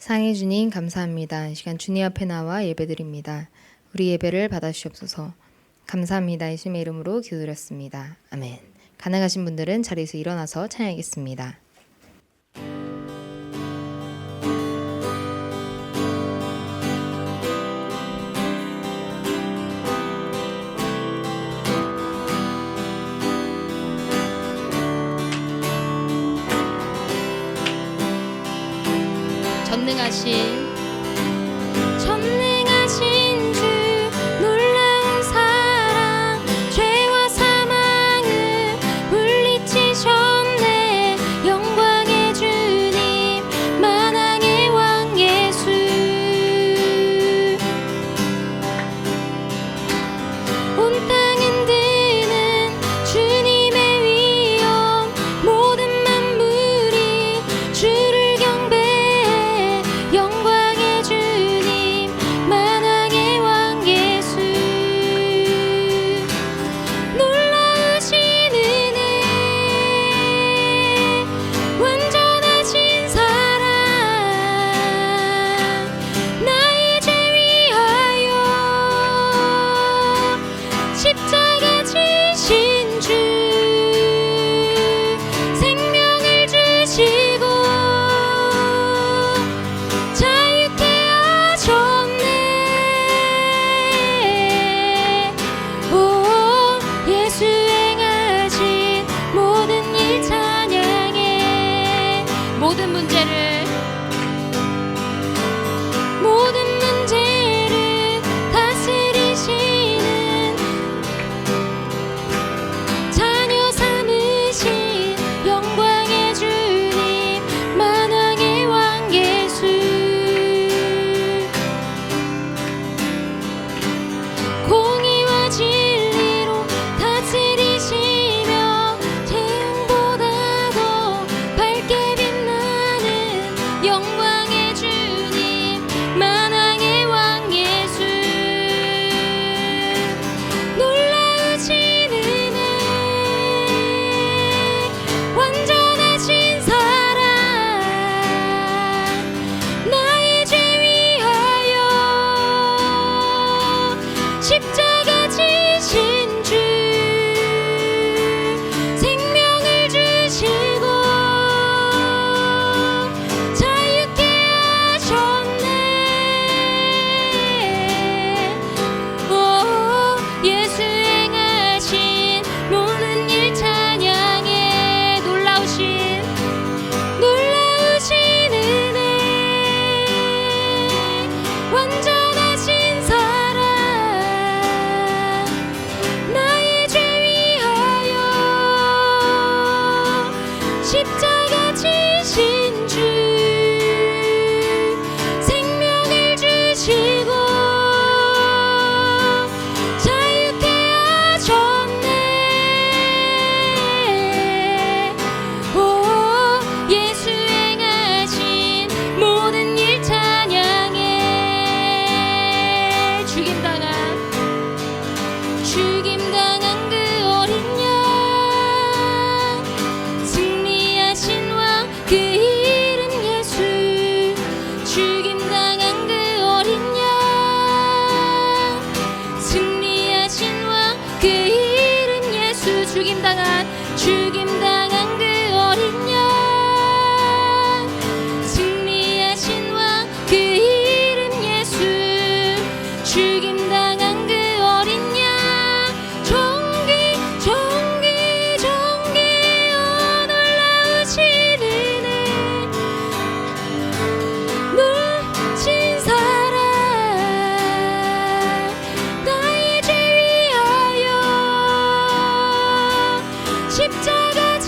상해 주님 감사합니다. 이 시간 주님 앞에 나와 예배드립니다. 우리 예배를 받아주시옵소서. 감사합니다. 예수님의 이름으로 기도드렸습니다. 아멘. 가능하신 분들은 자리에서 일어나서 찬양하겠습니다. 전능하신 주 놀라운 사랑 죄와 사망을 물리치셨네. 영광의 주님 만왕의 왕 예수. 온 땅 흔드는 주님의 위엄, 모든 만물이 주를 경배해. 영광의 주님 만왕의 왕 예수. 놀라우신 은혜, 완전하신 사랑, 나의 죄 위하여 십자가 지신 주, 생명을 주시고 자유케 하셨네. 오, 예수 행하신 모든 일 찬양해. 모든 문제를 다스리시는 자녀 삼으신 영광의 주님 만왕의 왕 예수. 공의와 진리로 다스리시며 태양보다 더 밝게 빛나는 영광의 주님 만왕의 왕 예수. 놀라우신 은혜, 완전하신 사랑, 나의 죄 위하여 십자가 지신 주, 생명을 주시고 자유케 하셨네. 오, 예수 행하신 모든 일 찬양해. 놀라우신 은혜, 완전하신 사랑, 나의 죄 위하여 십자가 지신 주, 생명을 주시고 자유케 하셨네. 오, 예수 행하신 모든 일 찬양해. 죽임당한 그 어린 양, 승리하신 왕 그 이름 예수. 죽임당한 그 어린 양, 승리하신 왕 그 이름 예수. 죽임당한 그 어린 양, 승리하신 왕 그 이름 예수. 죽임당한 그 어린 양, 존귀 놀라우신 은혜, 놀라우신 사랑, 나의 죄 위하여 십자가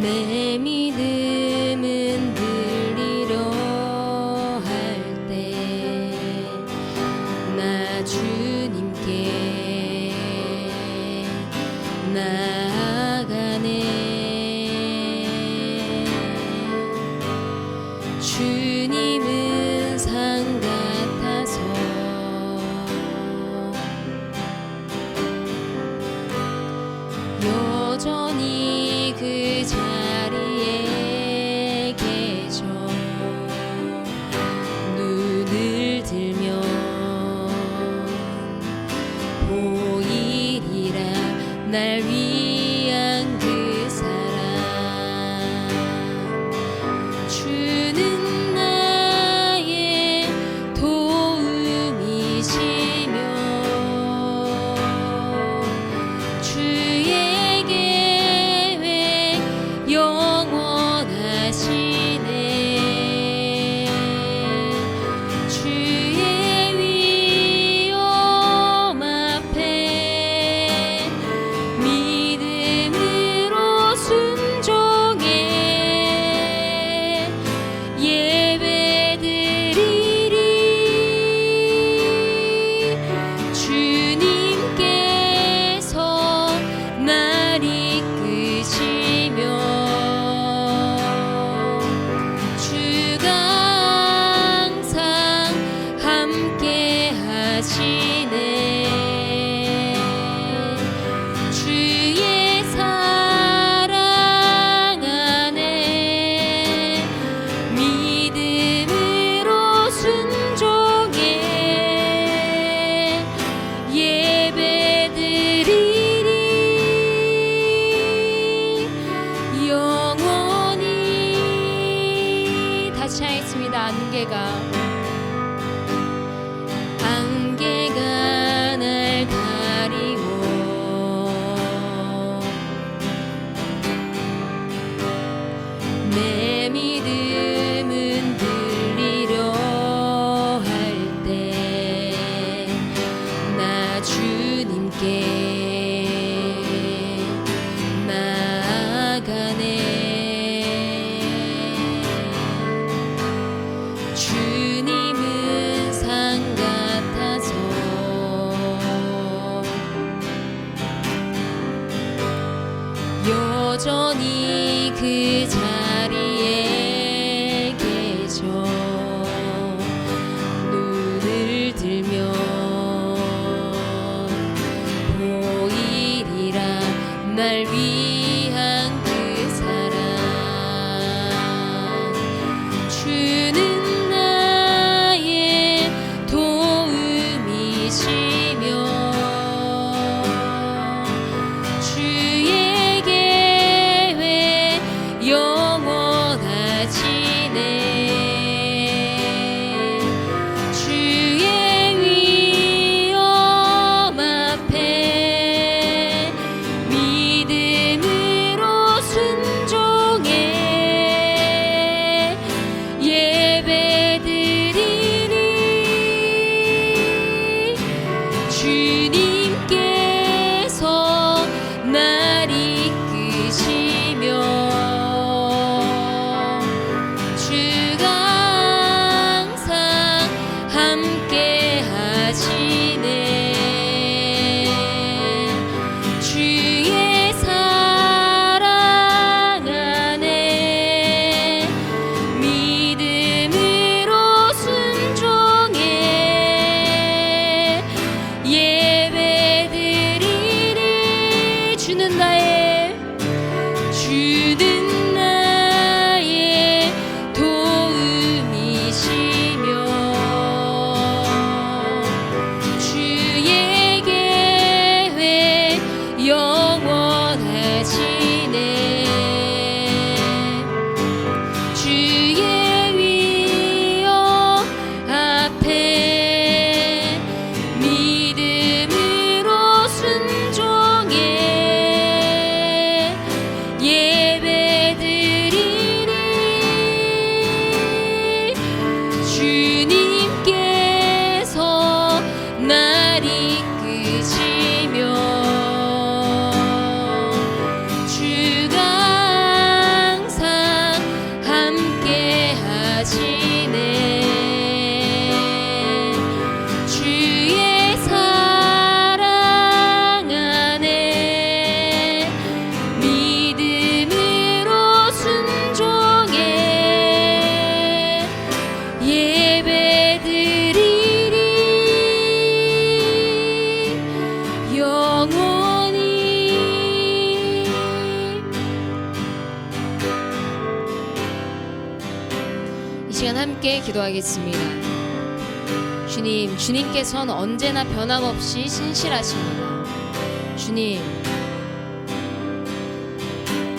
내 믿음은 들리려 할 때 나 주님께 나아가네. 주님은 산 같아서 여전히 그 자리에 계셔. 눈을 들면 보이리라 날 위한 그 사랑. 주는 나의 도움이시며 주의 계획 영원하시네. 주의 위엄 앞에 믿음으로 순종해 예배드리리. 주님께서 날 이끄시며 주가 항상 함께 하시네. 주의 사랑 안에 믿음으로 순종해 예배드리리. 영원히. 다시 하겠습니다. 안개가 날 가리고 내 믿음은 들리려 할 때 나 주님께 나아가네. 주님은 산 같아서 여전히 그 자리에 계셔. 눈을 들면 보이리라 날 위한 그 사랑. 주는 나의 도움이시며 주의 계획 영원하시네. 주의 위엄 앞에 믿음으로 순종해 예배드리리. 주님께서 날 이끄시며 주가 항상 함께 하시네. 주의 사랑 안에 믿음으로 순종해 예배드리리. 주는 나의 도움이시며 주의 계획 영원하시네. 주의 위엄 앞에 믿음으로 순종해 예배 시간 함께 기도하겠습니다. 주님, 주님께서는 언제나 변함없이 신실하십니다. 주님,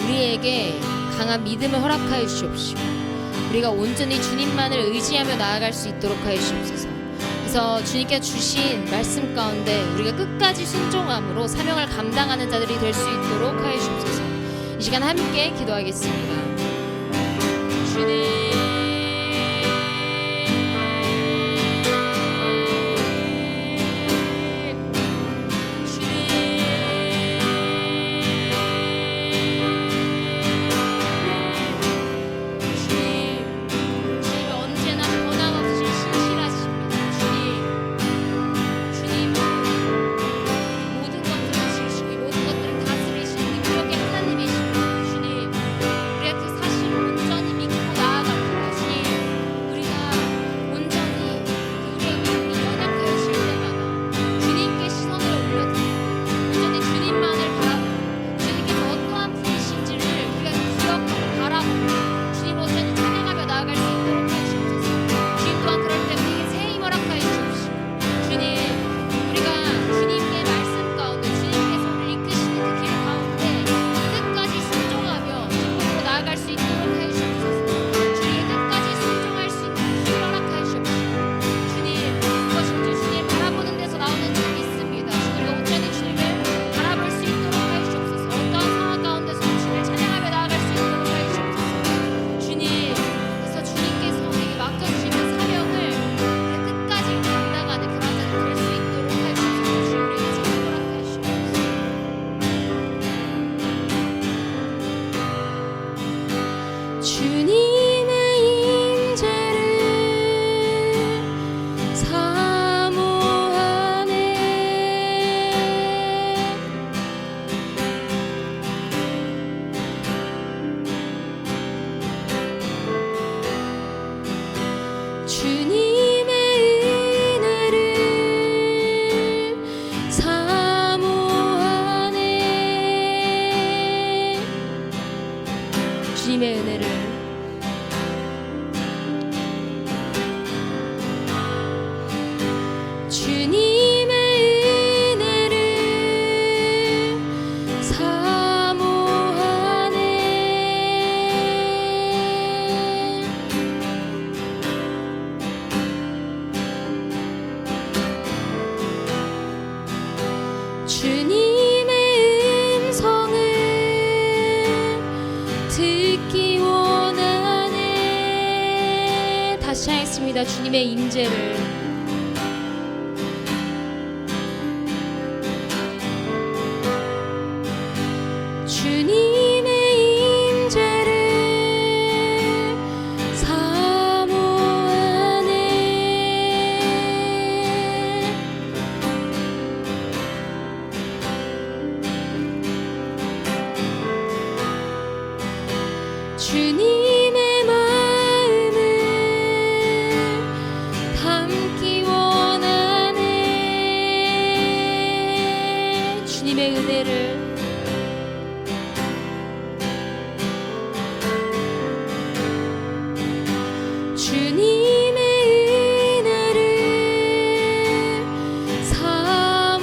우리에게 강한 믿음을 허락하여 주시옵시고 우리가 온전히 주님만을 의지하며 나아갈 수 있도록 하여 주시옵소서. 그래서 주님께 주신 말씀 가운데 우리가 끝까지 순종함으로 사명을 감당하는 자들이 될 수 있도록 하여 주시옵소서. 이 시간 함께 기도하겠습니다. 주님, 주님의 은혜를 주님의 음성을 듣기 원하네. 다시 하겠습니다. 주님의 임재를 주님의 마음을 담기 원하네. 주님의 은혜를 주님의 은혜를 사모하네.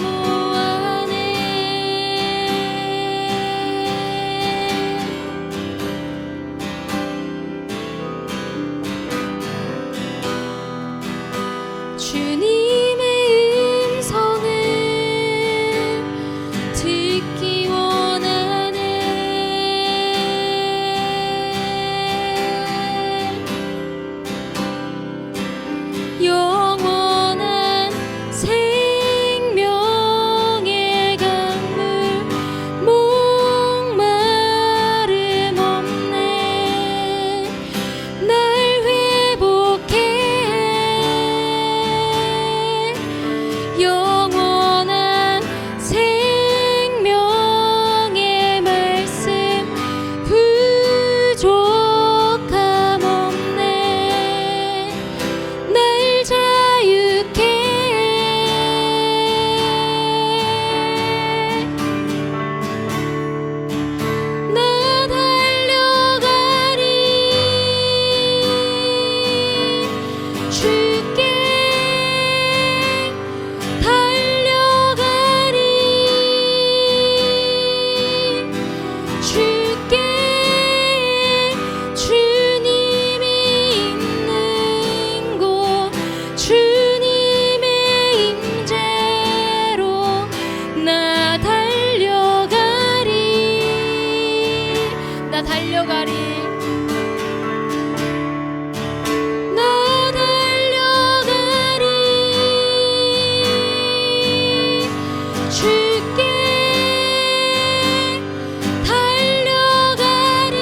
나 달려가리 나 달려가리 주께 달려가리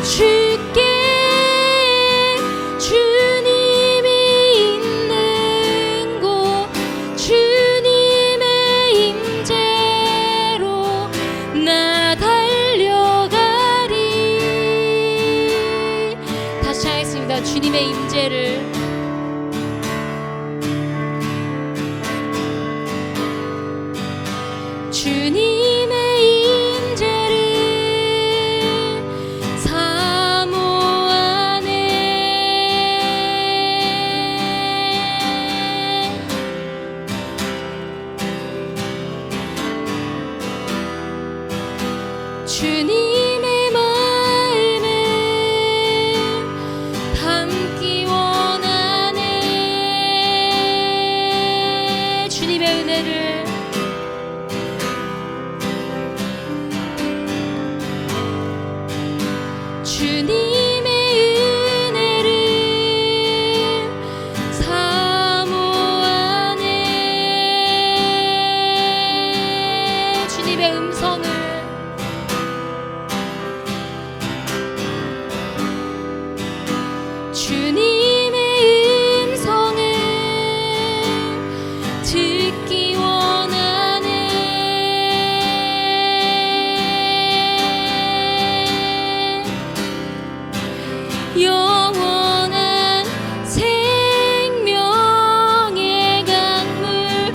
주께 주님이 있는 곳 주님의 임재로 나 달려가리 다시 하겠습니다. 주님의 임재를 주님의 임재를 사모하네 주님의 마음을 담기 원하네 주님의 은혜를 주님의 은혜를 사모하네 주님의 음성을 주님의 음성을 듣기 원하네 영원한 생명의 강물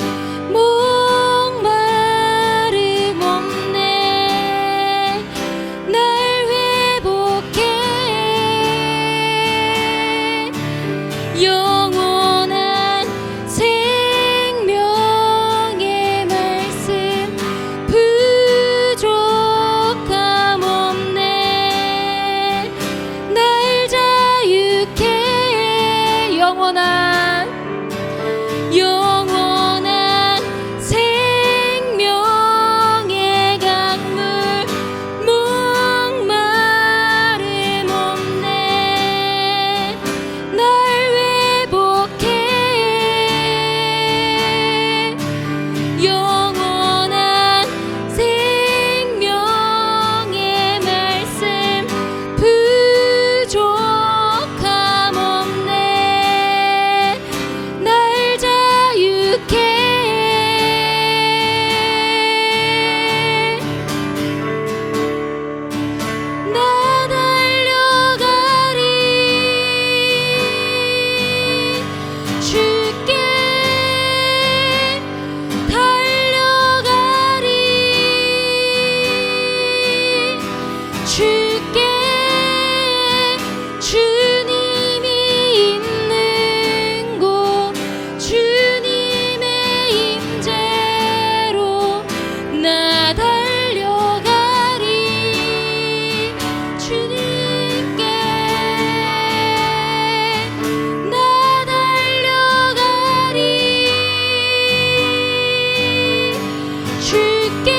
목마름 없네 날 회복해 영원한 생명의 말씀 부족함 없네 날 자유케 영원한 생명의 강물 목마름 없네 날 회복해 영원한 생명의 말씀 부족함 없네 날 자유케 나 달려가리 주께 달려가리 주께 주님이 있는 곳 주님의 임재로 나 달려가리 주님께 나 달려가리 주께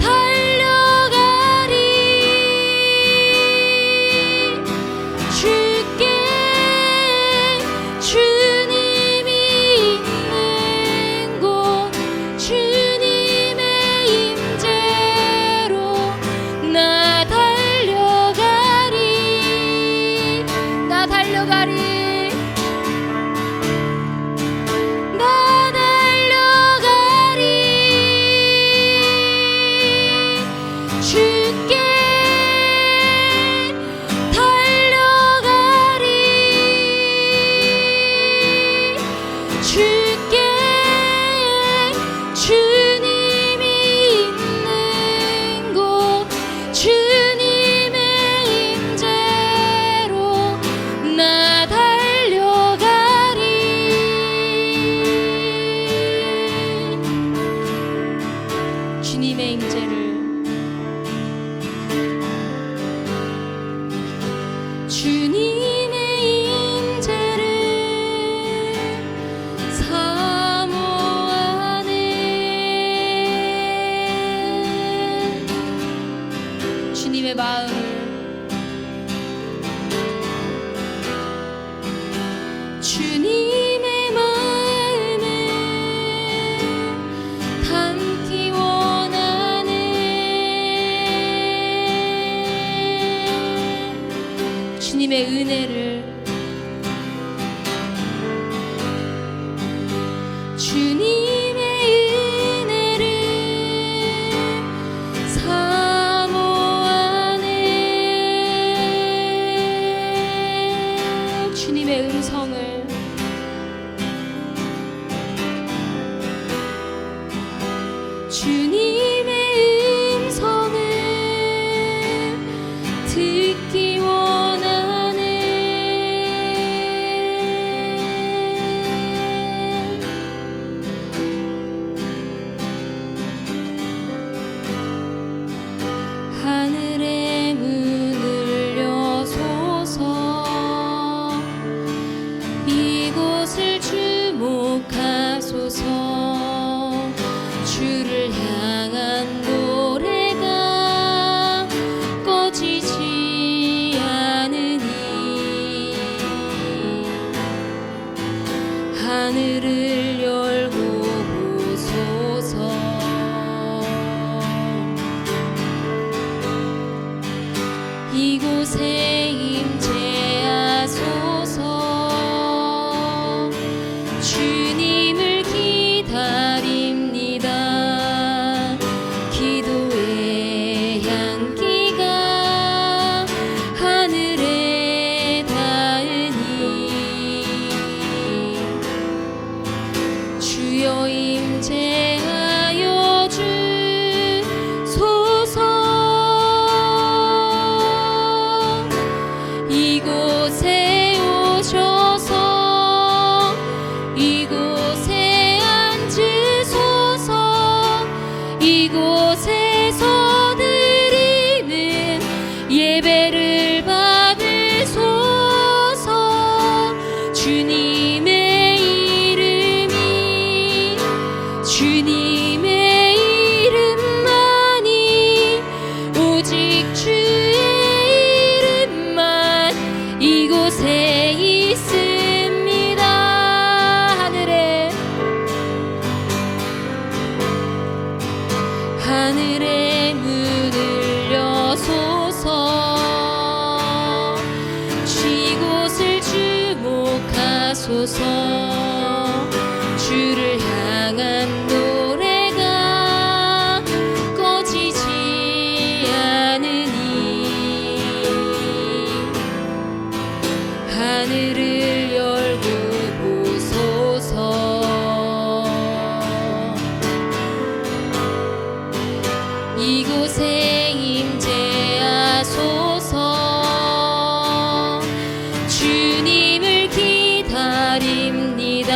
달려가리 주께 주님이 있는 곳 주님의 임재로 나 달려가리 나 달려가리 나 달려가리 주께 달려가리 주께 주님이 있는 곳 주님의 임재로 나 달려가리 주님의 임재를 주님의 임재를 사모하네 주님의 마음을 주님의 마음을 담기 원하네. 주님의 은혜를 주님의 은혜를 사모하네. 주님의 음성을 주님의 음성을 듣기 원하네. 하늘의 문을 여소서 이곳을 주목하소서. 주를 향한 노래가 꺼지지 않으니 하늘을 열고 보소서. 이곳에 임재하소서. 주님을 기다립니다. 기도의 향기가 하늘에 닿으니 주여 임재하여 주소서. 이곳에 오셔서 이곳에 앉으소서. 이곳에서 드리는 예배를 받으소서. 주님의 이름이 주님의 이름만이 오직 주의 이름만 이곳에 있습니다. 하늘의 문을 여소서. 이곳을 주목하소서. 주를 향한 노래가 꺼지지 않으니 하늘을 열고 보소서. 이곳에 임재하소서. 주님을 기다립니다.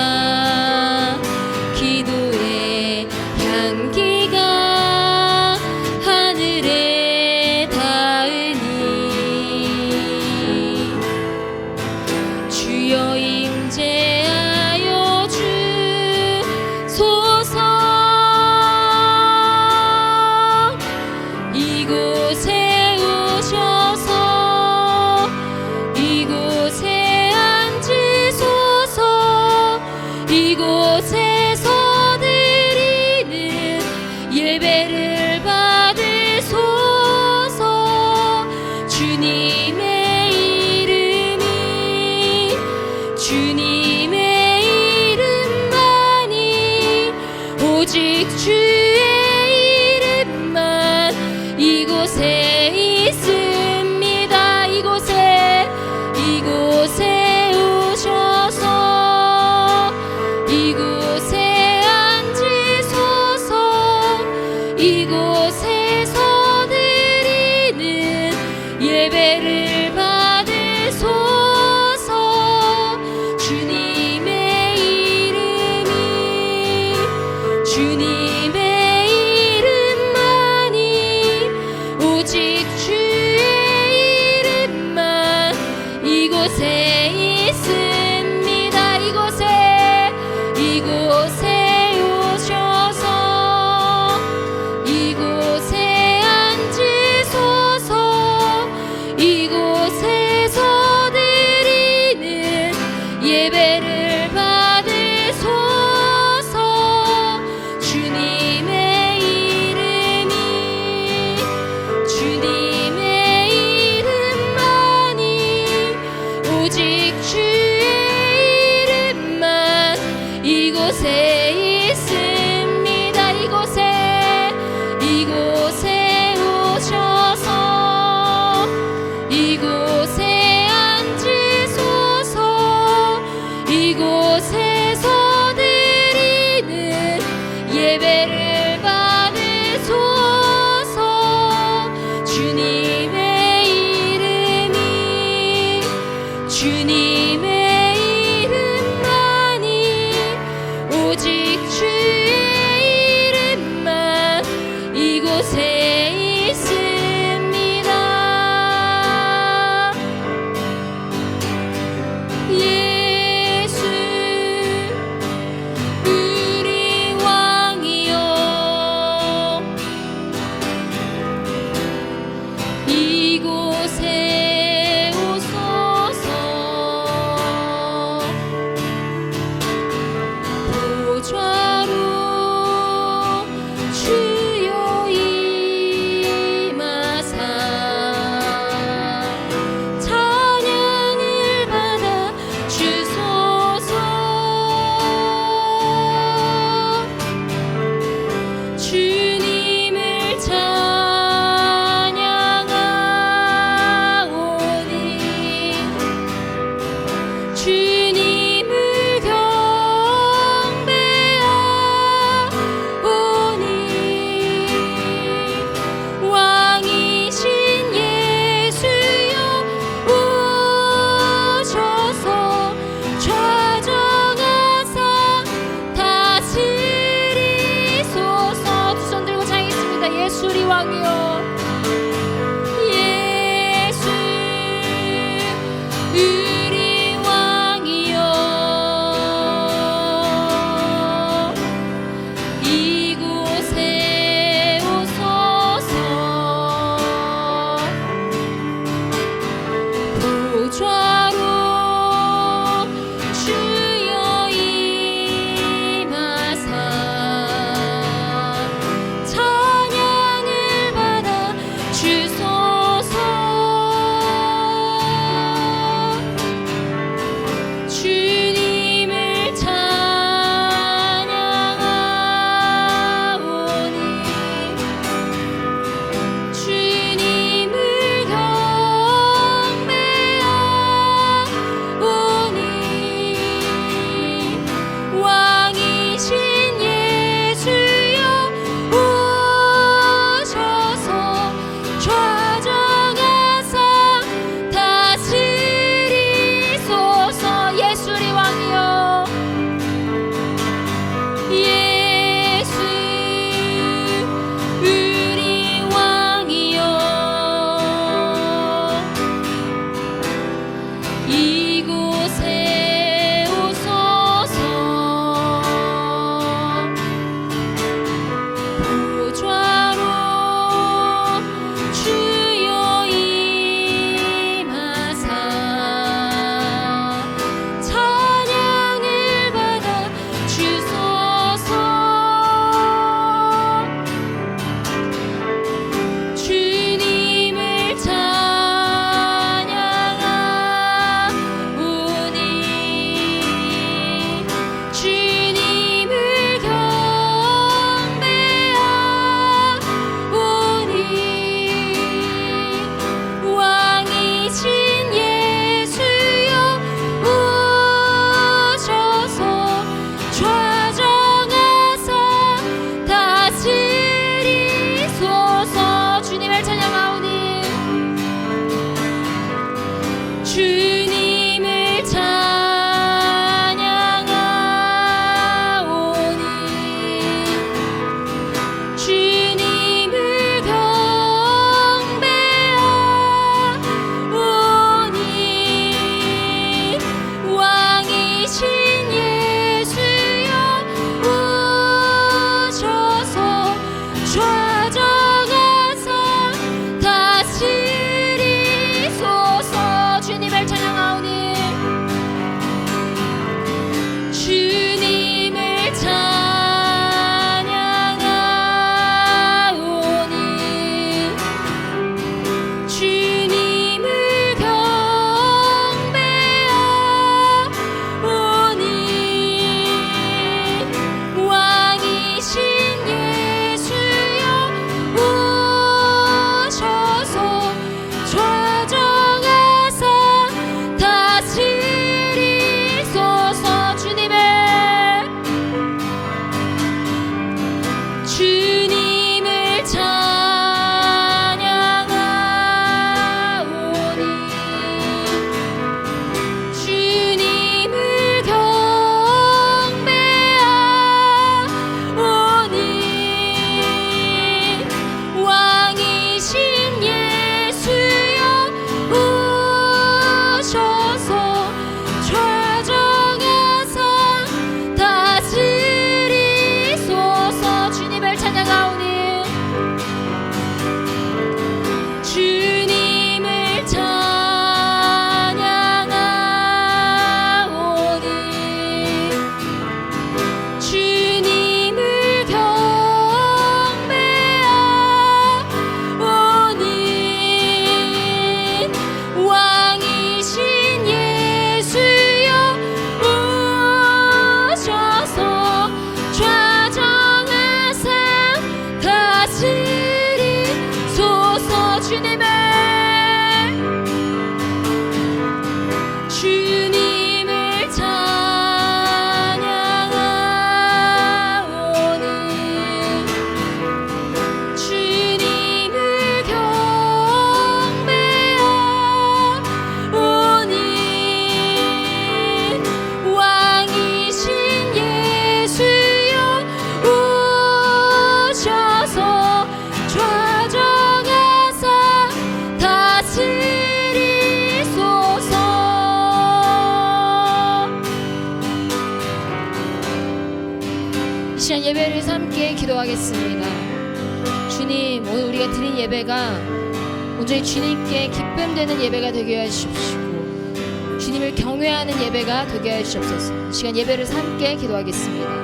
기도의 향기가 하늘에 닿으니 주여 임재하여 주소서. 이곳에 오셔서 이곳에 앉으소서. 이곳에서 드리는 예배를 받으소서. 주님의 이름이 주님의 이름만이 오직 주의 이름만 이곳에 있습니다. 이곳에 오셔서 이곳에 앉으소서. 이곳에서 드리는 예배를 받으소서. 주님의 이름이 주님의 이름만이 오직 주의 이름만 이곳에 있습니다. 이곳에 오셔서 이곳에 앉으소서. 예수 우리 왕이여 예수 우리 왕이여 이곳에 오소서 보좌로 주여 임하사 찬양을 받아 주소서 주님을 찬양하오니 주님을 경배하오니 왕이신 예수여 오셔서 좌정하사 다스리소서 예수 우리 왕이여 예수 우리 왕이여 이곳에 오소서 보좌로 주여 임하사 찬양을 받아 주소서 주님을 찬양하오니 주님을 경배하오니 왕이신 예수여 오셔서 좌정하사 다스리소서 주님을 찬양하오니 주님을 찬양하오니 주님을 경배하오니 왕이신 예수여 오셔서 좌정하사 다스리소서 주님을 찬양하오니 주님을 찬양하오니 주님을 경배하오니 왕이신 예수여 기도하겠습니다. 주님, 오늘 우리가 드린 예배가 온전히 주님께 기쁨 되는 예배가 되게 하시옵시고 주님을 경외하는 예배가 되게 하시옵소서. 이 시간 예배를 함께 기도하겠습니다.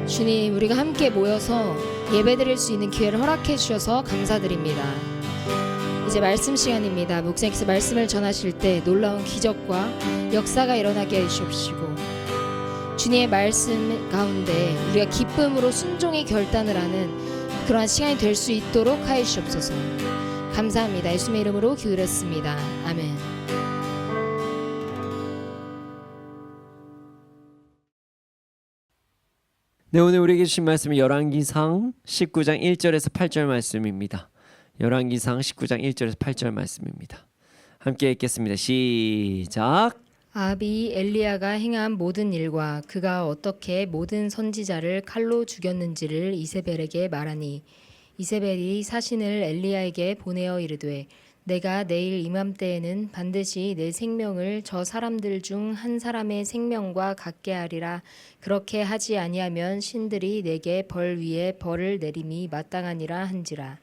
주님, 우리가 함께 모여서 예배드릴 수 있는 기회를 허락해 주셔서 감사드립니다. 이제 말씀 시간입니다. 목사님께서 말씀을 전하실 때 놀라운 기적과 역사가 일어나게 해주시옵시고 주님의 말씀 가운데 우리가 기쁨으로 순종의 결단을 하는 그러한 시간이 될 수 있도록 하여 주시옵소서. 감사합니다. 예수님의 이름으로 기도드렸습니다. 아멘. 네, 오늘 우리에게 주신 말씀은 열왕기상 19장 1절에서 8절 말씀입니다. 열왕기상 19장 1절에서 8절 말씀입니다. 함께 읽겠습니다. 시작. 아합이 엘리야가 행한 모든 일과 그가 어떻게 모든 선지자를 칼로 죽였는지를 이세벨에게 말하니 이세벨이 사신을 엘리야에게 보내어 이르되 내가 내일 이맘때에는 반드시 내 생명을 저 사람들 중 한 사람의 생명과 같게 하리라. 그렇게 하지 아니하면 신들이 내게 벌 위에 벌을 내림이 마땅하니라 한지라.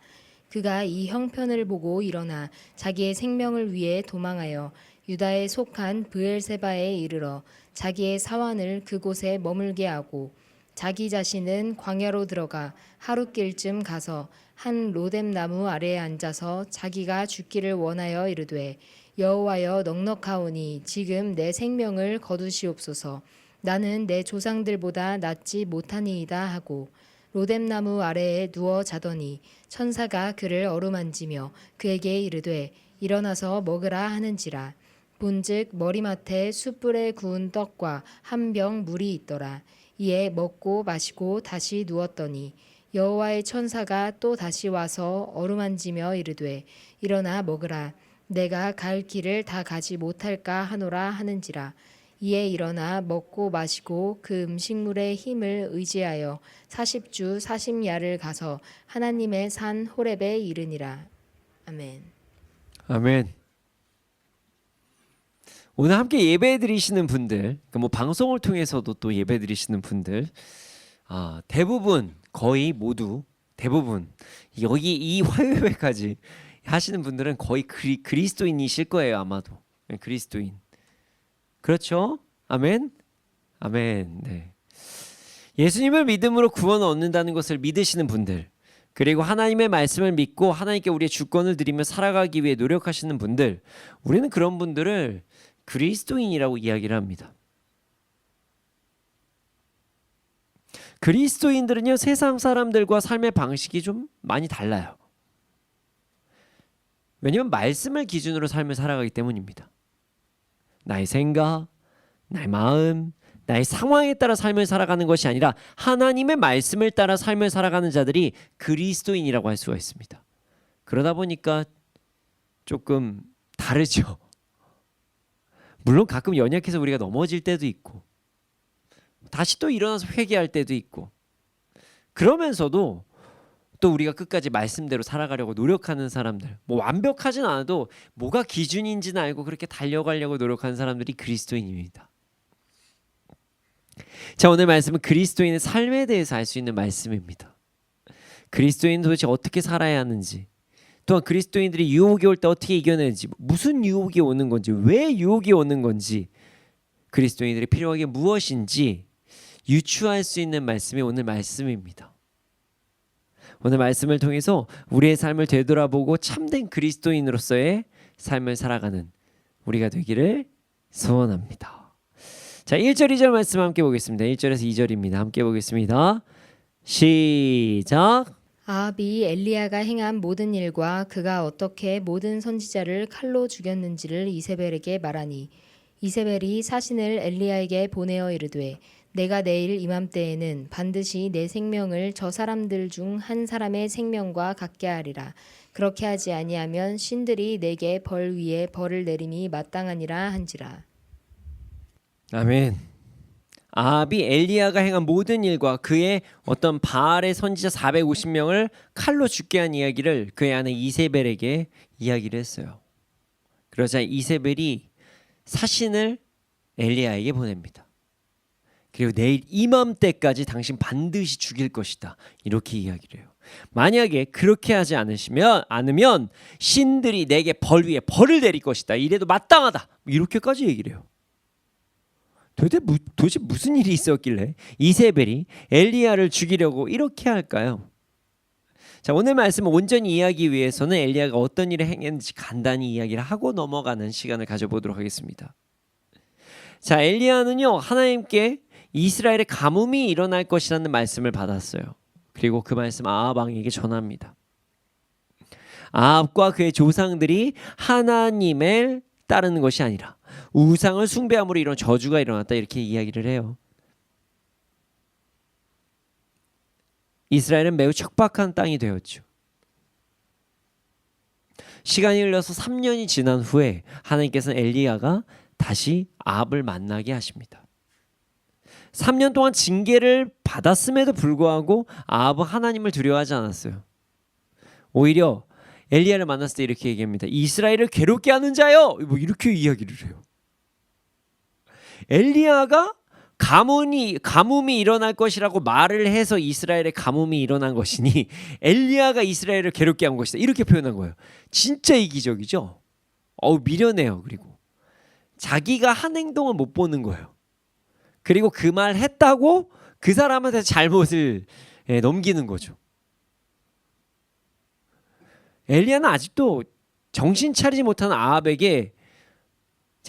그가 이 형편을 보고 일어나 자기의 생명을 위해 도망하여 유다에 속한 브엘세바에 이르러 자기의 사환을 그곳에 머물게 하고 자기 자신은 광야로 들어가 하룻길쯤 가서 한 로뎀 나무 아래에 앉아서 자기가 죽기를 원하여 이르되 여호와여 넉넉하오니 지금 내 생명을 거두시옵소서. 나는 내 조상들보다 낫지 못하니이다 하고 로뎀 나무 아래에 누워 자더니 천사가 그를 어루만지며 그에게 이르되 일어나서 먹으라 하는지라. 본즉 머리맡에 숯불에 구운 떡과 한 병 물이 있더라. 이에 먹고 마시고 다시 누웠더니 여호와의 천사가 또 다시 와서 어루만지며 이르되 일어나 먹으라. 내가 갈 길을 다 가지 못할까 하노라 하는지라. 이에 일어나 먹고 마시고 그 음식물의 힘을 의지하여 40주 40야를 가서 하나님의 산 호렙에 이르니라. 아멘. 아멘. 오늘 함께 예배 드리시는 분들, 그러니까 뭐 방송을 통해서도 또 예배 드리시는 분들, 대부분 거의 모두 대부분 여기 이 화요일까지 하시는 분들은 거의 그리스도인이실 거예요. 아마도 그리스도인. 그렇죠? 아멘. 아멘. 네. 예수님을 믿음으로 구원을 얻는다는 것을 믿으시는 분들, 그리고 하나님의 말씀을 믿고 하나님께 우리의 주권을 드리며 살아가기 위해 노력하시는 분들, 우리는 그런 분들을 그리스도인이라고 이야기를 합니다. 그리스도인들은요, 세상 사람들과 삶의 방식이 좀 많이 달라요. 왜냐하면 말씀을 기준으로 삶을 살아가기 때문입니다. 나의 생각, 나의 마음, 나의 상황에 따라 삶을 살아가는 것이 아니라 하나님의 말씀을 따라 삶을 살아가는 자들이 그리스도인이라고 할 수가 있습니다. 그러다 보니까 조금 다르죠. 물론 가끔 연약해서 우리가 넘어질 때도 있고 다시 또 일어나서 회개할 때도 있고, 그러면서도 또 우리가 끝까지 말씀대로 살아가려고 노력하는 사람들, 뭐 완벽하진 않아도 뭐가 기준인지는 알고 그렇게 달려가려고 노력하는 사람들이 그리스도인입니다. 자, 오늘 말씀은 그리스도인의 삶에 대해서 알 수 있는 말씀입니다. 그리스도인은 도대체 어떻게 살아야 하는지, 또한 그리스도인들이 유혹이 올 때 어떻게 이겨내는지, 무슨 유혹이 오는 건지, 왜 유혹이 오는 건지, 그리스도인들이 필요한 게 무엇인지 유추할 수 있는 말씀이 오늘 말씀입니다. 오늘 말씀을 통해서 우리의 삶을 되돌아보고 참된 그리스도인으로서의 삶을 살아가는 우리가 되기를 소원합니다. 자, 1절 2절 말씀 함께 보겠습니다. 1절에서 2절입니다. 함께 보겠습니다. 시작. 아합이 엘리야가 행한 모든 일과 그가 어떻게 모든 선지자를 칼로 죽였는지를 이세벨에게 말하니 이세벨이 사신을 엘리야에게 보내어 이르되 내가 내일 이맘때에는 반드시 내 생명을 저 사람들 중 한 사람의 생명과 같게 하리라. 그렇게 하지 아니하면 신들이 내게 벌 위에 벌을 내림이 마땅하니라 한지라. 아멘. 아합이 엘리야가 행한 모든 일과 그의 어떤 바알의 선지자 450명을 칼로 죽게 한 이야기를 그의 아내 이세벨에게 이야기를 했어요. 그러자 이세벨이 사신을 엘리야에게 보냅니다. 그리고 내일 이맘때까지 당신 반드시 죽일 것이다, 이렇게 이야기를 해요. 만약에 그렇게 하지 않으면 신들이 내게 벌 위에 벌을 내릴 것이다, 이래도 마땅하다, 이렇게까지 얘기를 해요. 도대체 무슨 일이 있었길래 이세벨이 엘리야를 죽이려고 이렇게 할까요? 자, 오늘 말씀을 온전히 이해하기 위해서는 엘리야가 어떤 일을 행했는지 간단히 이야기를 하고 넘어가는 시간을 가져보도록 하겠습니다. 자, 엘리야는요, 하나님께 이스라엘의 가뭄이 일어날 것이라는 말씀을 받았어요. 그리고 그 말씀 아합 왕에게 전합니다. 아합과 그의 조상들이 하나님을 따르는 것이 아니라 우상을 숭배함으로 이런 저주가 일어났다, 이렇게 이야기를 해요. 이스라엘은 매우 척박한 땅이 되었죠. 시간이 흘러서 3년이 지난 후에 하나님께서는 엘리야가 다시 아합을 만나게 하십니다. 3년 동안 징계를 받았음에도 불구하고 아합은 하나님을 두려워하지 않았어요. 오히려 엘리야를 만났을 때 이렇게 얘기합니다. 이스라엘을 괴롭게 하는 자여, 뭐 이렇게 이야기를 해요. 엘리야가 가뭄이 일어날 것이라고 말을 해서 이스라엘의 가뭄이 일어난 것이니 엘리야가 이스라엘을 괴롭게 한 것이다, 이렇게 표현한 거예요. 진짜 이기적이죠. 미련해요. 그리고 자기가 한 행동을 못 보는 거예요. 그리고 그 말 했다고 그 사람한테 잘못을 넘기는 거죠. 엘리야는 아직도 정신 차리지 못한 아합에게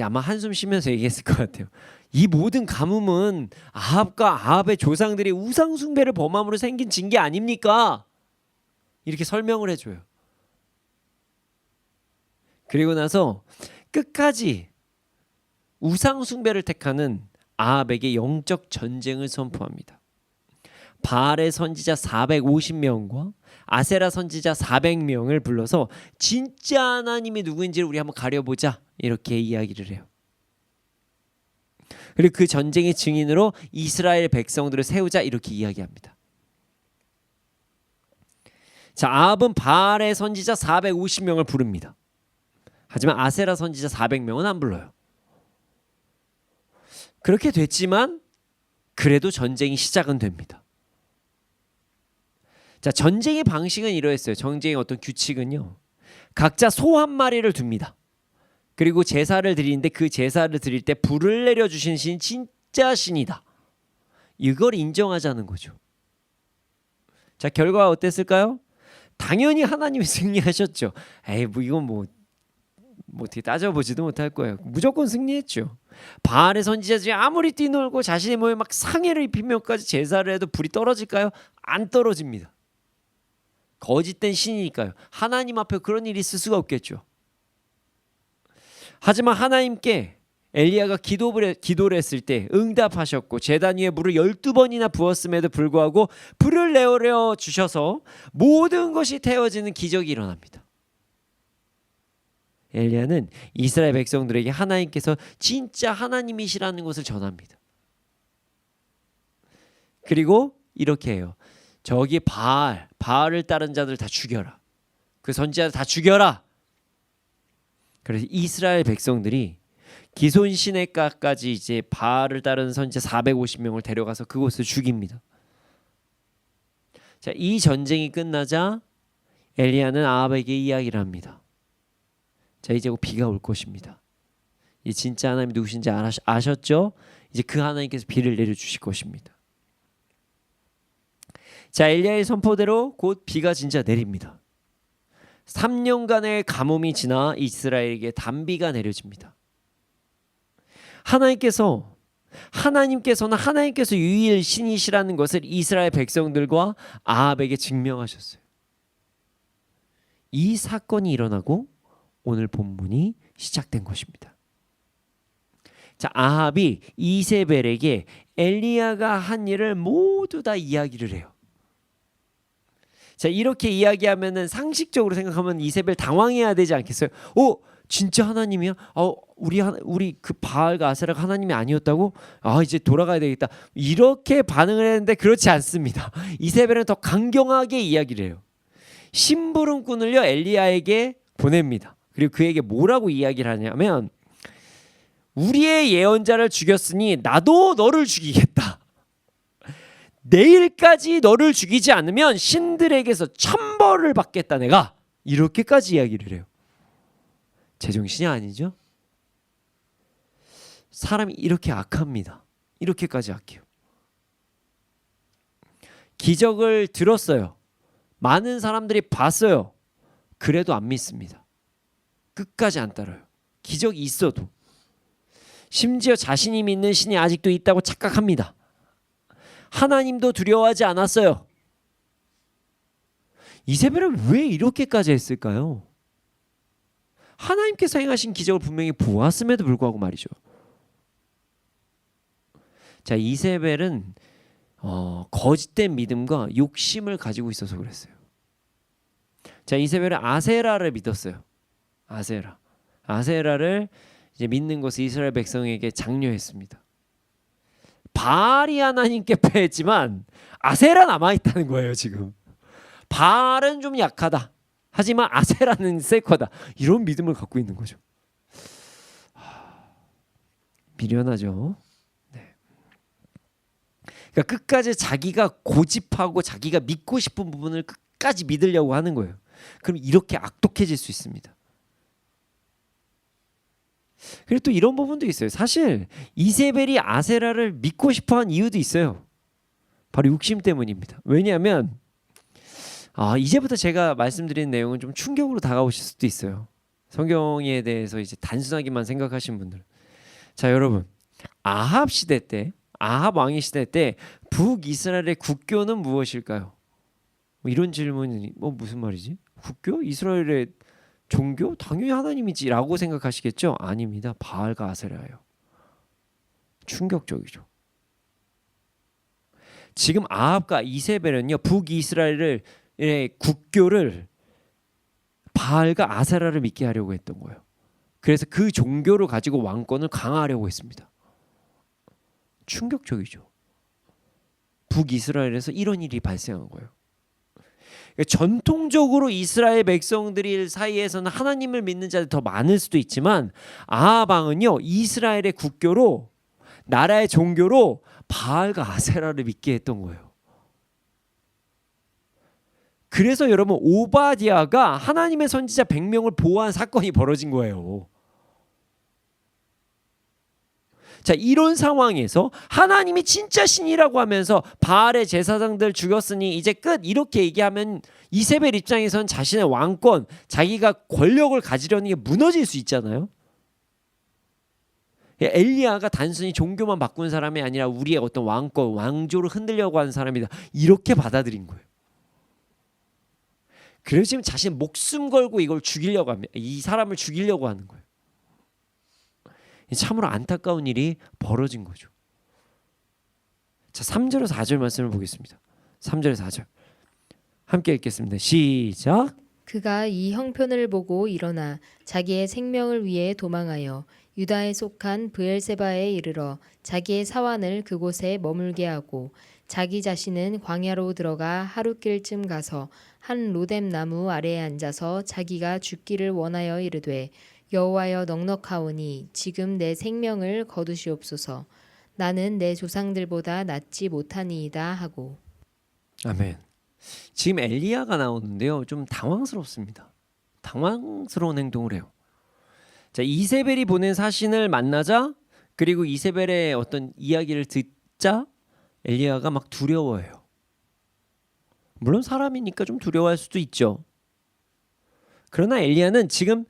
아마 한숨 쉬면서 얘기했을 것 같아요. 이 모든 가뭄은 아합과 아합의 조상들이 우상 숭배를 범함으로 생긴 징계 아닙니까? 이렇게 설명을 해줘요. 그리고 나서 끝까지 우상 숭배를 택하는 아합에게 영적 전쟁을 선포합니다. 바알의 선지자 450명과 아세라 선지자 400명을 불러서 진짜 하나님이 누구인지를 우리 한번 가려보자, 이렇게 이야기를 해요. 그리고 그 전쟁의 증인으로 이스라엘 백성들을 세우자, 이렇게 이야기합니다. 자, 아합은 바알의 선지자 450명을 부릅니다. 하지만 아세라 선지자 400명은 안 불러요. 그렇게 됐지만 그래도 전쟁이 시작은 됩니다. 자, 전쟁의 방식은 이러했어요. 전쟁의 어떤 규칙은요, 각자 소 한 마리를 둡니다. 그리고 제사를 드리는데 그 제사를 드릴 때 불을 내려주신 신, 진짜 신이다, 이걸 인정하자는 거죠. 자, 결과가 어땠을까요? 당연히 하나님이 승리하셨죠. 이건 어떻게 따져보지도 못할 거예요. 무조건 승리했죠. 바알의 선지자들이 아무리 뛰놀고 자신의 몸에 막 상해를 입히면까지 제사를 해도 불이 떨어질까요? 안 떨어집니다. 거짓된 신이니까요. 하나님 앞에 그런 일이 있을 수가 없겠죠. 하지만 하나님께 엘리야가 기도를 했을 때 응답하셨고 제단 위에 물을 12번이나 부었음에도 불구하고 불을 내어려 주셔서 모든 것이 태워지는 기적이 일어납니다. 엘리야는 이스라엘 백성들에게 하나님께서 진짜 하나님이시라는 것을 전합니다. 그리고 이렇게 해요. 저기 바알을 따른 자들 다 죽여라. 그 선지자들 다 죽여라. 그래서 이스라엘 백성들이 기손 시내가까지 이제 바알을 따르는 선지자 450명을 데려가서 그곳을 죽입니다. 자, 이 전쟁이 끝나자 엘리야는 아합에게 이야기를 합니다. 자, 이제 곧 비가 올 것입니다. 이 진짜 하나님이 누구신지 아셨죠? 이제 그 하나님께서 비를 내려주실 것입니다. 자, 엘리야의 선포대로 곧 비가 진짜 내립니다. 3년간의 가뭄이 지나 이스라엘에게 단비가 내려집니다. 하나님께서는 하나님께서 유일 신이시라는 것을 이스라엘 백성들과 아합에게 증명하셨어요. 이 사건이 일어나고 오늘 본문이 시작된 것입니다. 자, 아합이 이세벨에게 엘리야가 한 일을 모두 다 이야기를 해요. 자, 이렇게 이야기하면은 상식적으로 생각하면 이세벨 당황해야 되지 않겠어요? 진짜 하나님이야? 우리 그 바알과 아세라가 하나님이 아니었다고? 이제 돌아가야 되겠다. 이렇게 반응을 했는데 그렇지 않습니다. 이세벨은 더 강경하게 이야기를 해요. 심부름꾼을요 엘리야에게 보냅니다. 그리고 그에게 뭐라고 이야기를 하냐면, 우리의 예언자를 죽였으니 나도 너를 죽이겠다. 내일까지 너를 죽이지 않으면 신들에게서 천벌을 받겠다 내가. 이렇게까지 이야기를 해요. 제정신이 아니죠? 사람이 이렇게 악합니다. 이렇게까지 악해요. 기적을 들었어요. 많은 사람들이 봤어요. 그래도 안 믿습니다. 끝까지 안 따라요. 기적이 있어도. 심지어 자신이 믿는 신이 아직도 있다고 착각합니다. 하나님도 두려워하지 않았어요. 이세벨은 왜 이렇게까지 했을까요? 하나님께서 행하신 기적을 분명히 보았음에도 불구하고 말이죠. 자, 이세벨은 거짓된 믿음과 욕심을 가지고 있어서 그랬어요. 자, 이세벨은 아세라를 믿었어요. 아세라를 이제 믿는 것을 이스라엘 백성에게 장려했습니다. 바알이 하나님께 패했지만 아세라 남아있다는 거예요. 지금 바알은 좀 약하다. 하지만 아세라는 셀 거다. 이런 믿음을 갖고 있는 거죠. 미련하죠. 네. 그러니까 끝까지 자기가 고집하고 자기가 믿고 싶은 부분을 끝까지 믿으려고 하는 거예요. 그럼 이렇게 악독해질 수 있습니다. 그리고 또 이런 부분도 있어요. 사실 이세벨이 아세라를 믿고 싶어한 이유도 있어요. 바로 욕심 때문입니다. 왜냐하면 이제부터 제가 말씀드리는 내용은 좀 충격으로 다가오실 수도 있어요. 성경에 대해서 이제 단순하게만 생각하신 분들. 자, 여러분, 아합 왕의 시대 때 북이스라엘의 국교는 무엇일까요? 이런 질문이 무슨 말이지? 국교? 이스라엘의 종교? 당연히 하나님이지 라고 생각하시겠죠? 아닙니다. 바알과 아세라예요. 충격적이죠. 지금 아합과 이세벨은요, 북이스라엘의 국교를 바알과 아세라를 믿게 하려고 했던 거예요. 그래서 그 종교를 가지고 왕권을 강화하려고 했습니다. 충격적이죠. 북이스라엘에서 이런 일이 발생한 거예요. 전통적으로 이스라엘 백성들 사이에서는 하나님을 믿는 자들이 더 많을 수도 있지만 아합 왕은요, 이스라엘의 국교로, 나라의 종교로 바알과 아세라를 믿게 했던 거예요. 그래서 여러분, 오바댜가 하나님의 선지자 100명을 보호한 사건이 벌어진 거예요. 자, 이런 상황에서 하나님이 진짜 신이라고 하면서 바알의 제사장들 죽였으니 이제 끝, 이렇게 얘기하면 이세벨 입장에서는 자신의 왕권, 자기가 권력을 가지려는 게 무너질 수 있잖아요. 엘리야가 단순히 종교만 바꾼 사람이 아니라 우리의 어떤 왕권, 왕조를 흔들려고 하는 사람이다, 이렇게 받아들인 거예요. 그래서 지금 자신 목숨 걸고 이걸 죽이려고 합니다. 이 사람을 죽이려고 하는 거예요. 참으로 안타까운 일이 벌어진 거죠. 자, 3절에서 4절 말씀을 보겠습니다. 3절에서 4절 함께 읽겠습니다. 시작. 그가 이 형편을 보고 일어나 자기의 생명을 위해 도망하여 유다에 속한 브엘세바에 이르러 자기의 사환을 그곳에 머물게 하고 자기 자신은 광야로 들어가 하룻길쯤 가서 한 로뎀 나무 아래에 앉아서 자기가 죽기를 원하여 이르되 여호와여 넉넉하오니 지금 내 생명을 거두시옵소서. 나는 내 조상들보다 낫지 못하니이다 하고. 아멘. 지금 엘리야가 나오는데요. 좀 당황스럽습니다. 당황스러운 행동을 해요. 자, 이세벨이 보낸 사신을 만나자, 그리고 이세벨의 어떤 이야기를 듣자 엘리야가 막 두려워해요. 물론 사람이니까 좀 두려워할 수도 있죠. 그러나 엘리야는 지금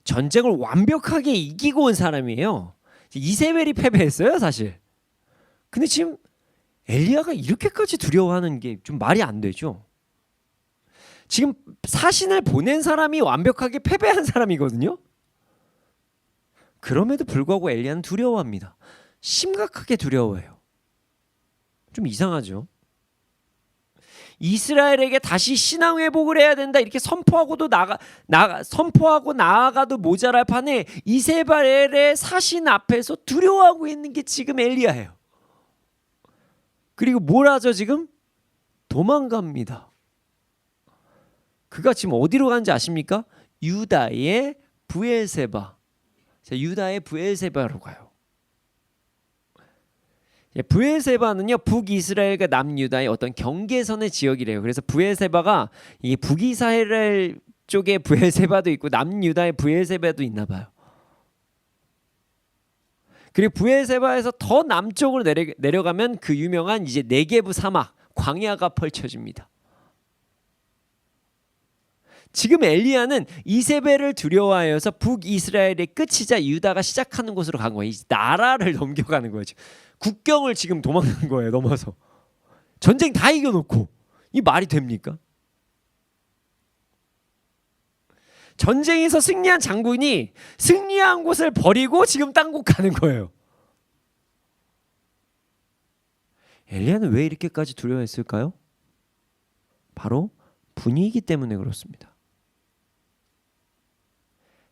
전쟁을 완벽하게 이기고 온 사람이에요. 이세벨이 패배했어요, 사실. 근데 지금 엘리야가 이렇게까지 두려워하는 게 좀 말이 안 되죠. 지금 사신을 보낸 사람이 완벽하게 패배한 사람이거든요. 그럼에도 불구하고 엘리야는 두려워합니다. 심각하게 두려워해요. 좀 이상하죠. 이스라엘에게 다시 신앙 회복을 해야 된다 이렇게 선포하고도 선포하고 나아가도 모자랄 판에 이세벨의 사신 앞에서 두려워하고 있는 게 지금 엘리야예요. 그리고 뭘 하죠 지금? 도망갑니다. 그가 지금 어디로 가는지 아십니까? 유다의 브엘세바. 유다의 브엘세바로 가요. 브엘세바는요 북이스라엘과 남유다의 어떤 경계선의 지역이래요. 그래서 브엘세바가 이 북이스라엘 쪽에 브엘세바도 있고 남유다의 브엘세바도 있나 봐요. 그리고 브엘세바에서 더 남쪽으로 내려가면 그 유명한 이제 네게브 사막 광야가 펼쳐집니다. 지금 엘리야는 이세벨을 두려워하여서 북이스라엘의 끝이자 유다가 시작하는 곳으로 간 거예요. 나라를 넘겨가는 거예요. 국경을 지금 도망간 거예요. 넘어서. 전쟁 다 이겨놓고. 이 말이 됩니까? 전쟁에서 승리한 장군이 승리한 곳을 버리고 지금 딴 곳 가는 거예요. 엘리야는 왜 이렇게까지 두려워했을까요? 바로 분위기 때문에 그렇습니다.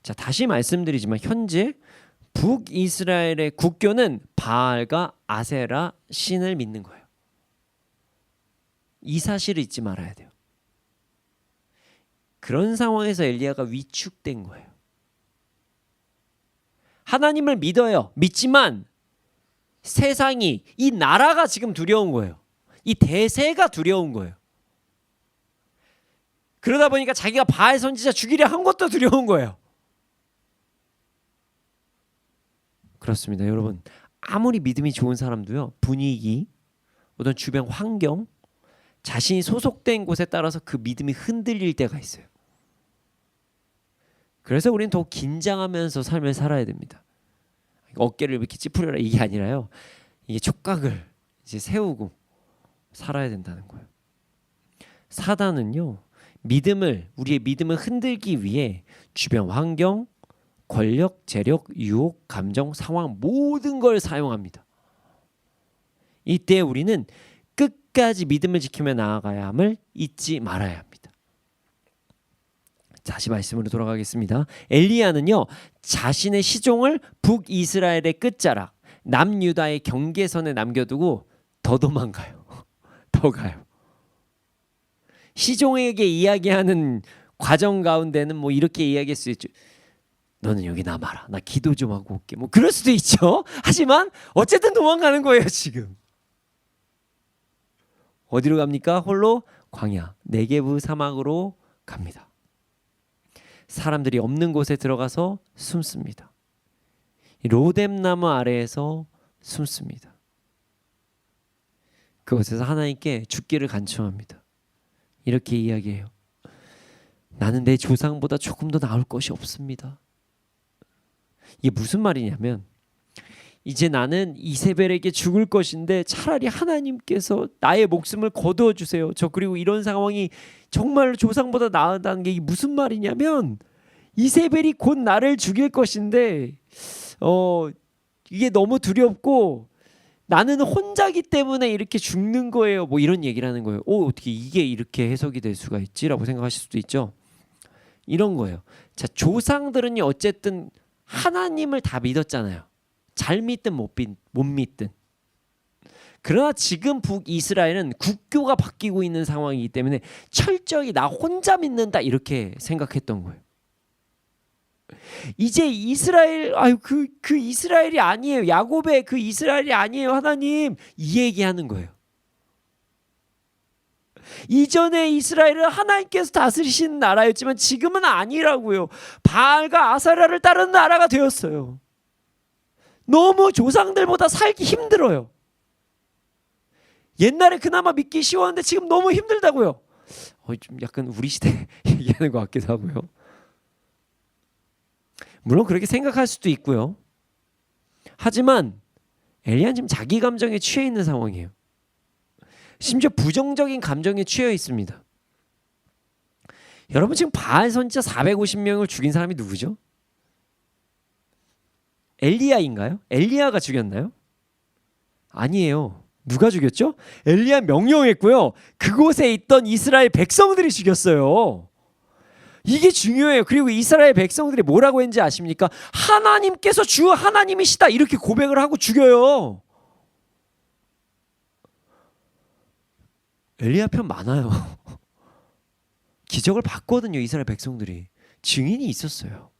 자, 다시 말씀드리지만 현재 북이스라엘의 국교는 바알과 아세라 신을 믿는 거예요. 이 사실을 잊지 말아야 돼요. 그런 상황에서 엘리야가 위축된 거예요. 하나님을 믿어요. 믿지만 세상이, 이 나라가 지금 두려운 거예요. 이 대세가 두려운 거예요. 그러다 보니까 자기가 바알 선지자 죽이려 한 것도 두려운 거예요. 그렇습니다. 여러분, 아무리 믿음이 좋은 사람도요, 분위기, 어떤 주변 환경, 자신이 소속된 곳에 따라서 그 믿음이 흔들릴 때가 있어요. 그래서 우리는 더 긴장하면서 삶을 살아야 됩니다. 어깨를 이렇게 찌푸려라 이게 아니라요. 이게 촉각을 이제 세우고 살아야 된다는 거예요. 사단은요, 우리의 믿음을 흔들기 위해 주변 환경, 권력, 재력, 유혹, 감정, 상황 모든 걸 사용합니다. 이때 우리는 끝까지 믿음을 지키며 나아가야 함을 잊지 말아야 합니다. 다시 말씀으로 돌아가겠습니다. 엘리야는요, 자신의 시종을 북이스라엘의 끝자락, 남유다의 경계선에 남겨두고 더 도망가요. 더 가요. 시종에게 이야기하는 과정 가운데는 뭐 이렇게 이야기할 수 있죠. 너는 여기 남아라. 나 기도 좀 하고 올게. 뭐 그럴 수도 있죠. 하지만 어쨌든 도망가는 거예요, 지금. 어디로 갑니까? 홀로 광야, 네게브 사막으로 갑니다. 사람들이 없는 곳에 들어가서 숨습니다. 로뎀나무 아래에서 숨습니다. 그곳에서 하나님께 죽기를 간청합니다. 이렇게 이야기해요. 나는 내 조상보다 조금 더 나을 것이 없습니다. 이게 무슨 말이냐면, 이제 나는 이세벨에게 죽을 것인데 차라리 하나님께서 나의 목숨을 거두어 주세요. 그리고 이런 상황이 정말 조상보다 나았다는 게 이게 무슨 말이냐면, 이세벨이 곧 나를 죽일 것인데 이게 너무 두렵고 나는 혼자기 때문에 이렇게 죽는 거예요. 뭐 이런 얘기를 하는 거예요. 어떻게 이게 이렇게 해석이 될 수가 있지라고 생각하실 수도 있죠. 이런 거예요. 자, 조상들은요, 어쨌든 하나님을 다 믿었잖아요. 잘 믿든 못 믿든. 그러나 지금 북이스라엘은 국교가 바뀌고 있는 상황이기 때문에 철저히 나 혼자 믿는다 이렇게 생각했던 거예요. 이제 이스라엘, 그 이스라엘이 아니에요. 야곱의 그 이스라엘이 아니에요. 하나님, 이 얘기하는 거예요. 이전에 이스라엘은 하나님께서 다스리시는 나라였지만 지금은 아니라고요. 바알과 아사랴를 따르는 나라가 되었어요. 너무 조상들보다 살기 힘들어요. 옛날에 그나마 믿기 쉬웠는데 지금 너무 힘들다고요. 좀 약간 우리 시대 얘기하는 것 같기도 하고요. 물론 그렇게 생각할 수도 있고요. 하지만 엘리야는 지금 자기 감정에 취해 있는 상황이에요. 심지어 부정적인 감정에 취해 있습니다. 여러분, 지금 바알 선지자 450명을 죽인 사람이 누구죠? 엘리야인가요? 엘리야가 죽였나요? 아니에요. 누가 죽였죠? 엘리야 명령했고요. 그곳에 있던 이스라엘 백성들이 죽였어요. 이게 중요해요. 그리고 이스라엘 백성들이 뭐라고 했는지 아십니까? 하나님께서 주 하나님이시다 이렇게 고백을 하고 죽여요. 엘리야 편 많아요. 기적을 봤거든요. 이스라엘 백성들이. 증인이 있었어요.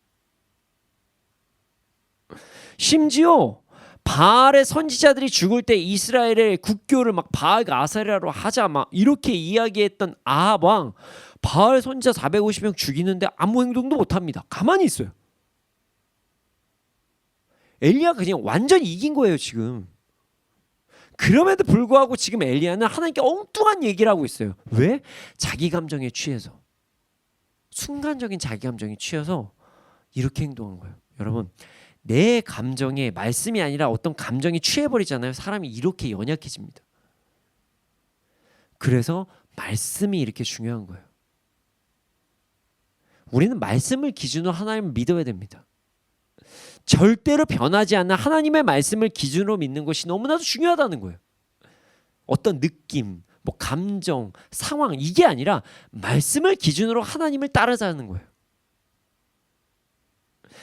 심지어 바알의 선지자들이 죽을 때 이스라엘의 국교를 막 바알과 아사랴로 하자 막 이렇게 이야기했던 아합 왕, 바알 선지자 450명 죽이는데 아무 행동도 못합니다. 가만히 있어요. 엘리야가 그냥 완전히 이긴 거예요 지금. 그럼에도 불구하고 지금 엘리야는 하나님께 엉뚱한 얘기를 하고 있어요. 왜? 자기 감정에 취해서, 순간적인 자기 감정에 취해서 이렇게 행동한 거예요. 여러분, 내 감정에, 말씀이 아니라 어떤 감정이 취해버리잖아요. 사람이 이렇게 연약해집니다. 그래서 말씀이 이렇게 중요한 거예요. 우리는 말씀을 기준으로 하나님을 믿어야 됩니다. 절대로 변하지 않는 하나님의 말씀을 기준으로 믿는 것이 너무나도 중요하다는 거예요. 어떤 느낌, 뭐 감정, 상황 이게 아니라 말씀을 기준으로 하나님을 따르자는 거예요.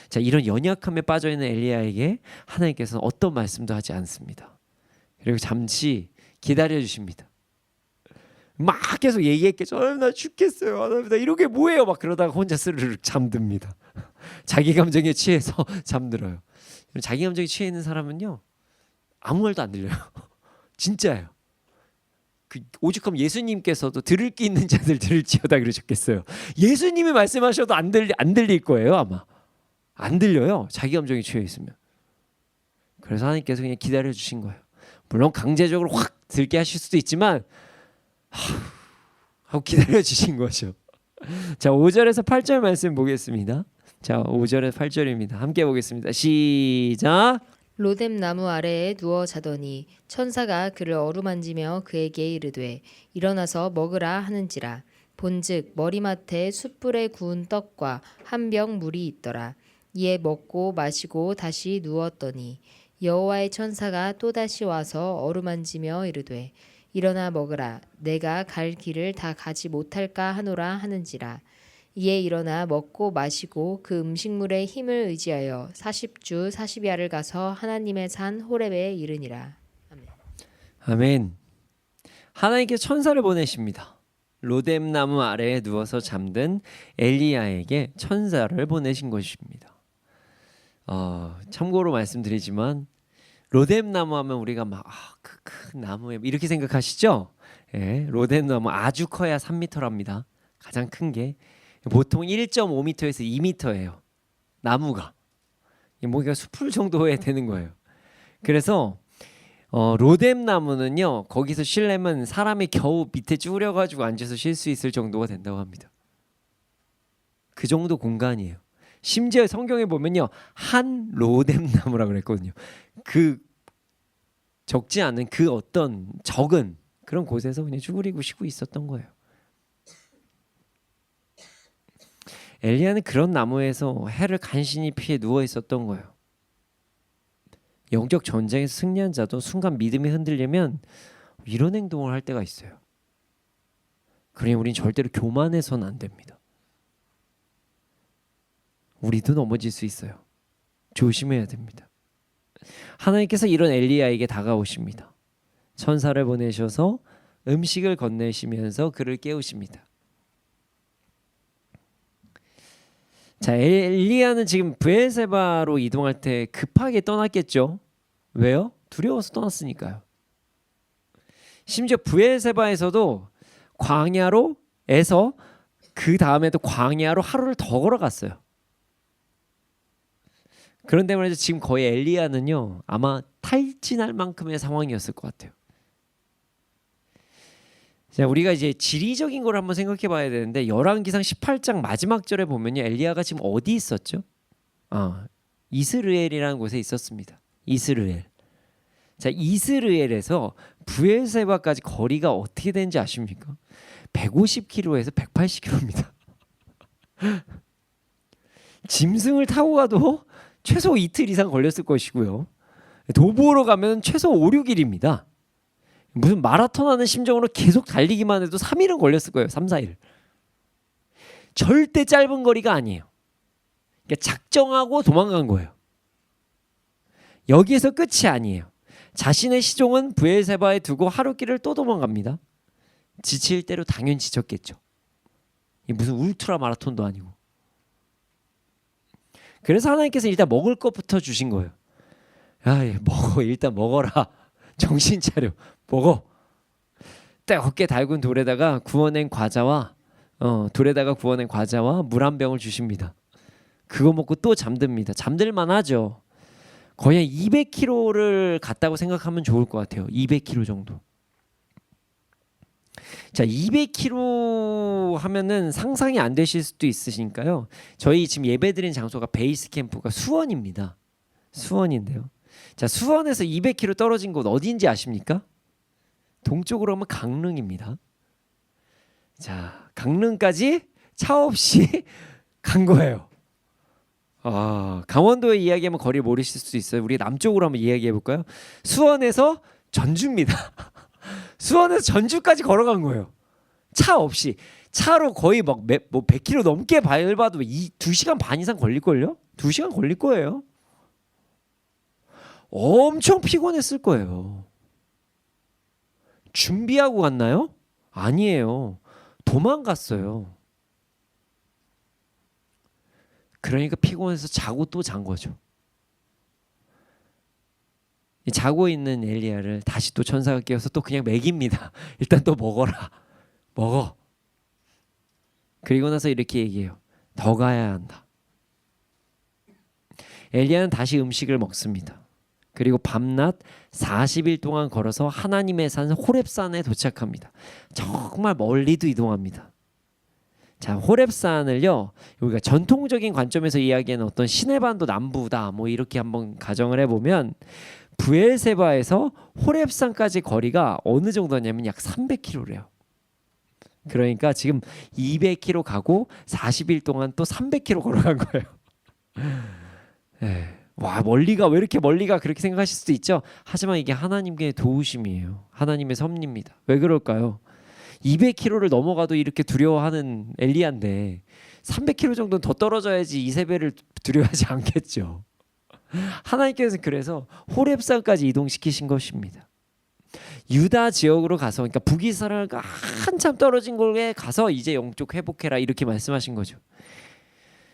자, 이런 연약함에 빠져있는 엘리야에게 하나님께서는 어떤 말씀도 하지 않습니다. 그리고 잠시 기다려 주십니다. 막 계속 얘기했겠죠. 나 죽겠어요. 나 이런 게 뭐예요? 막 그러다가 혼자 스르륵 잠듭니다. 자기 감정에 취해서 잠들어요. 자기 감정에 취해 있는 사람은요, 아무 말도 안 들려요. 진짜예요. 오죽하면 예수님께서도 들을 게 있는 자들 들을지어다 그러셨겠어요. 예수님이 말씀하셔도 안 들릴 거예요 아마. 안 들려요. 자기 감정에 취해 있으면. 그래서 하나님께서 그냥 기다려 주신 거예요. 물론 강제적으로 확 들게 하실 수도 있지만 하고 기다려 주신 거죠. 자, 5절에서 8절 말씀 보겠습니다. 자, 5절에서 8절입니다. 함께 보겠습니다. 시작. 로뎀 나무 아래에 누워 자더니 천사가 그를 어루만지며 그에게 이르되 일어나서 먹으라 하는지라. 본즉 머리맡에 숯불에 구운 떡과 한 병 물이 있더라. 이에 먹고 마시고 다시 누웠더니 여호와의 천사가 또다시 와서 어루만지며 이르되 일어나 먹으라. 내가 갈 길을 다 가지 못할까 하노라 하는지라. 이에 일어나 먹고 마시고 그 음식물의 힘을 의지하여 40주 40야를 가서 하나님의 산 호렙에 이르니라. 아멘. 아멘. 하나님께서 천사를 보내십니다. 로뎀 나무 아래에 누워서 잠든 엘리야에게 천사를 보내신 것입니다. 참고로 말씀드리지만 로뎀 나무 하면 우리가 막 큰 나무에 이렇게 생각하시죠? 예, 로뎀 나무 아주 커야 3m랍니다. 가장 큰 게 보통 1.5m에서 2m예요. 나무가 모기가 숲풀 정도에 되는 거예요. 그래서 로뎀 나무는요, 거기서 쉬려면 사람이 겨우 밑에 쭈그려가지고 앉아서 쉴 수 있을 정도가 된다고 합니다. 그 정도 공간이에요. 심지어 성경에 보면요, 한 로뎀 나무라고 그랬거든요. 그 적지 않은 그 어떤 적은 그런 곳에서 그냥 쭈그리고 쉬고 있었던 거예요. 엘리야는 그런 나무에서 해를 간신히 피해 누워 있었던 거예요. 영적 전쟁에서 승리한 자도 순간 믿음이 흔들리면 이런 행동을 할 때가 있어요. 그러니 우린 절대로 교만해서는 안 됩니다. 우리도 넘어질 수 있어요. 조심해야 됩니다. 하나님께서 이런 엘리야에게 다가오십니다. 천사를 보내셔서 음식을 건네시면서 그를 깨우십니다. 자, 엘리야는 지금 브엘세바로 이동할 때 급하게 떠났겠죠. 왜요? 두려워서 떠났으니까요. 심지어 브엘세바에서도 광야로에서 그 다음에도 광야로 하루를 더 걸어갔어요. 그런데 말이죠, 지금 거의 엘리야는요 아마 탈진할 만큼의 상황이었을 것 같아요. 자, 우리가 이제 지리적인 걸 한번 생각해 봐야 되는데 열왕기상 18장 마지막 절에 보면요 엘리야가 지금 어디 있었죠? 이스라엘이라는 곳에 있었습니다. 이스라엘. 자, 이스라엘에서 브엘세바까지 거리가 어떻게 되는지 아십니까? 150km에서 180km입니다. 짐승을 타고 가도 최소 이틀 이상 걸렸을 것이고요. 도보로 가면 최소 5, 6일입니다. 무슨 마라톤 하는 심정으로 계속 달리기만 해도 3일은 걸렸을 거예요. 3, 4일. 절대 짧은 거리가 아니에요. 그러니까 작정하고 도망간 거예요. 여기에서 끝이 아니에요. 자신의 시종은 브엘세바에 두고 하루길을 또 도망갑니다. 지칠 대로 당연히 지쳤겠죠. 이게 무슨 울트라 마라톤도 아니고. 그래서 하나님께서 일단 먹을 것부터 주신 거예요. 야, 먹어. 일단 먹어라. 정신 차려. 먹어. 딱 어깨 달군 돌에다가 구워낸 과자와 물 한 병을 주십니다. 그거 먹고 또 잠듭니다. 잠들만 하죠. 거의 한 200km를 갔다고 생각하면 좋을 것 같아요. 200km 정도. 자, 200km 하면은 상상이 안 되실 수도 있으시니까요. 저희 지금 예배드린 장소가 베이스 캠프가 수원입니다. 수원인데요. 자, 수원에서 200km 떨어진 곳 어디인지 아십니까? 동쪽으로 가면 강릉입니다. 자, 강릉까지 차 없이 간 거예요. 강원도의 이야기하면 거리 모르실 수도 있어요. 우리 남쪽으로 한번 이야기해 볼까요? 수원에서 전주입니다. 수원에서 전주까지 걸어간 거예요. 차 없이. 차로 거의 막 100km 넘게 밟아도 2시간 반 이상 걸릴걸요? 2시간 걸릴 거예요. 엄청 피곤했을 거예요. 준비하고 갔나요? 아니에요. 도망갔어요. 그러니까 피곤해서 자고 또 잔 거죠. 자고 있는 엘리야를 다시 또 천사가 깨워서 또 그냥 먹입니다. 일단 또 먹어라. 먹어. 그리고 나서 이렇게 얘기해요. 더 가야 한다. 엘리야는 다시 음식을 먹습니다. 그리고 밤낮 40일 동안 걸어서 하나님의 산 호렙산에 도착합니다. 정말 멀리도 이동합니다. 자, 호렙산을요 우리가 전통적인 관점에서 이야기하는 어떤 시내반도 남부다 뭐 이렇게 한번 가정을 해보면 브엘세바에서 호렙산까지 거리가 어느 정도냐면 약 300km래요. 그러니까 지금 200km 가고 40일 동안 또 300km 걸어간 거예요. 네. 와, 멀리가 왜 이렇게 멀리가 그렇게 생각하실 수도 있죠. 하지만 이게 하나님의 도우심이에요. 하나님의 섭리입니다. 왜 그럴까요? 200km를 넘어가도 이렇게 두려워하는 엘리야인데 300km 정도는 더 떨어져야지 이세벨을 두려워하지 않겠죠. 하나님께서 그래서 호렙산까지 이동시키신 것입니다. 유다 지역으로 가서, 그러니까 북이스라엘과 한참 떨어진 곳에 가서 이제 영적 회복해라 이렇게 말씀하신 거죠.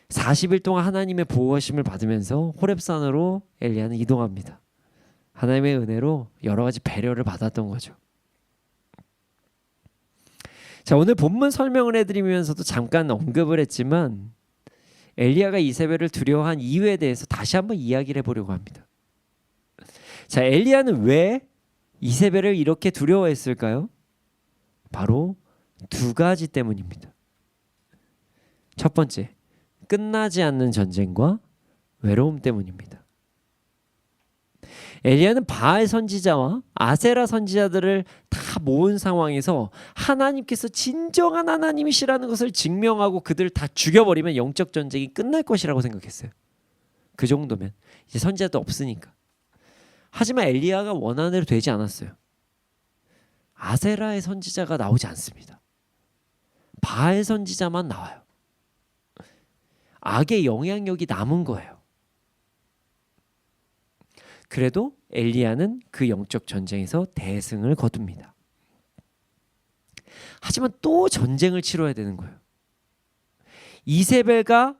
40일 동안 하나님의 보호하심을 받으면서 호렙산으로 엘리야는 이동합니다. 하나님의 은혜로 여러 가지 배려를 받았던 거죠. 자, 오늘 본문 설명을 해드리면서도 잠깐 언급을 했지만 엘리야가 이세벨을 두려워한 이유에 대해서 다시 한번 이야기를 해보려고 합니다. 자, 엘리야는 왜 이세벨을 이렇게 두려워했을까요? 바로 두 가지 때문입니다. 첫 번째, 끝나지 않는 전쟁과 외로움 때문입니다. 엘리야는 바알 선지자와 아세라 선지자들을 다 모은 상황에서 하나님께서 진정한 하나님이시라는 것을 증명하고 그들을 다 죽여버리면 영적 전쟁이 끝날 것이라고 생각했어요. 그 정도면 이제 선지자도 없으니까. 하지만 엘리야가 원하는 대로 되지 않았어요. 아세라의 선지자가 나오지 않습니다. 바알 선지자만 나와요. 악의 영향력이 남은 거예요. 그래도 엘리야는 그 영적 전쟁에서 대승을 거둡니다. 하지만 또 전쟁을 치러야 되는 거예요. 이세벨과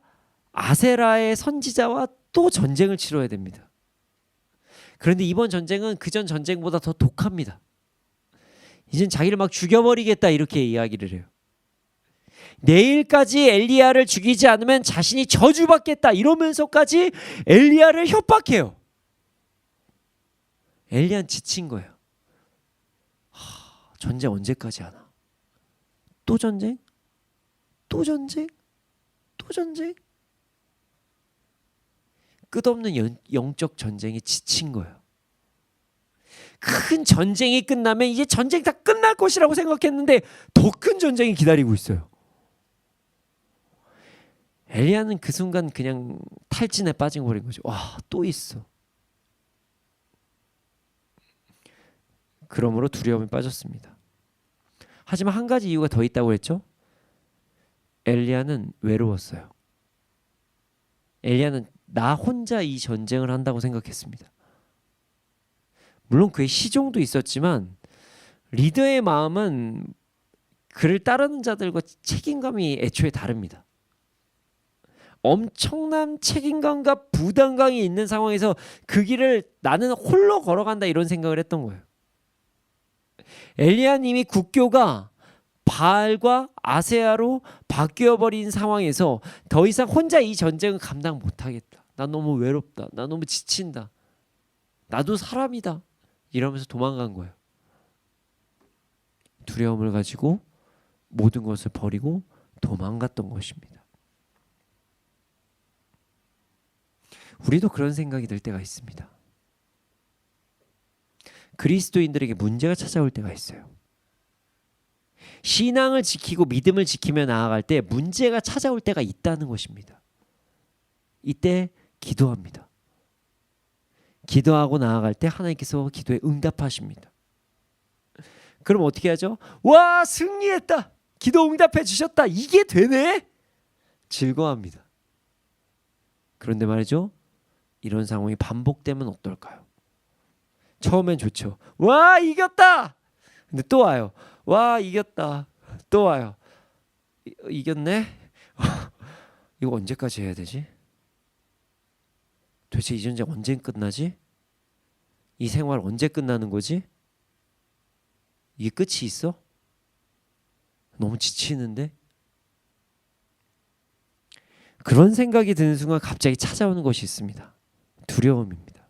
아세라의 선지자와 또 전쟁을 치러야 됩니다. 그런데 이번 전쟁은 그전 전쟁보다 더 독합니다. 이젠 자기를 막 죽여버리겠다 이렇게 이야기를 해요. 내일까지 엘리야를 죽이지 않으면 자신이 저주받겠다 이러면서까지 엘리야를 협박해요. 엘리야는 지친 거예요. 전쟁 언제까지 하나? 또 전쟁? 또 전쟁? 또 전쟁? 끝없는 영적 전쟁에 지친 거예요. 큰 전쟁이 끝나면 이제 전쟁 다 끝날 것이라고 생각했는데 더 큰 전쟁이 기다리고 있어요. 엘리야는 그 순간 그냥 탈진에 빠진 버린 거죠. 와, 또 있어. 그러므로 두려움에 빠졌습니다. 하지만 한 가지 이유가 더 있다고 했죠. 엘리야는 외로웠어요. 엘리야는 나 혼자 이 전쟁을 한다고 생각했습니다. 물론 그의 시종도 있었지만 리더의 마음은 그를 따르는 자들과 책임감이 애초에 다릅니다. 엄청난 책임감과 부담감이 있는 상황에서 그 길을 나는 홀로 걸어간다 이런 생각을 했던 거예요. 엘리야님이 국교가 바알과 아세아로 바뀌어버린 상황에서 더 이상 혼자 이 전쟁을 감당 못하겠다. 나 너무 외롭다. 나 너무 지친다. 나도 사람이다. 이러면서 도망간 거예요. 두려움을 가지고 모든 것을 버리고 도망갔던 것입니다. 우리도 그런 생각이 들 때가 있습니다. 그리스도인들에게 문제가 찾아올 때가 있어요. 신앙을 지키고 믿음을 지키며 나아갈 때 문제가 찾아올 때가 있다는 것입니다. 이때 기도합니다. 기도하고 나아갈 때 하나님께서 기도에 응답하십니다. 그럼 어떻게 하죠? 와, 승리했다. 기도 응답해 주셨다. 이게 되네. 즐거워합니다. 그런데 말이죠. 이런 상황이 반복되면 어떨까요? 처음엔 좋죠. 와, 이겼다. 근데 또 와요. 와, 이겼다. 또 와요. 이겼네. 이거 언제까지 해야 되지? 도대체 이 전쟁 언제 끝나지? 이 생활 언제 끝나는 거지? 이게 끝이 있어? 너무 지치는데? 그런 생각이 드는 순간 갑자기 찾아오는 것이 있습니다. 두려움입니다.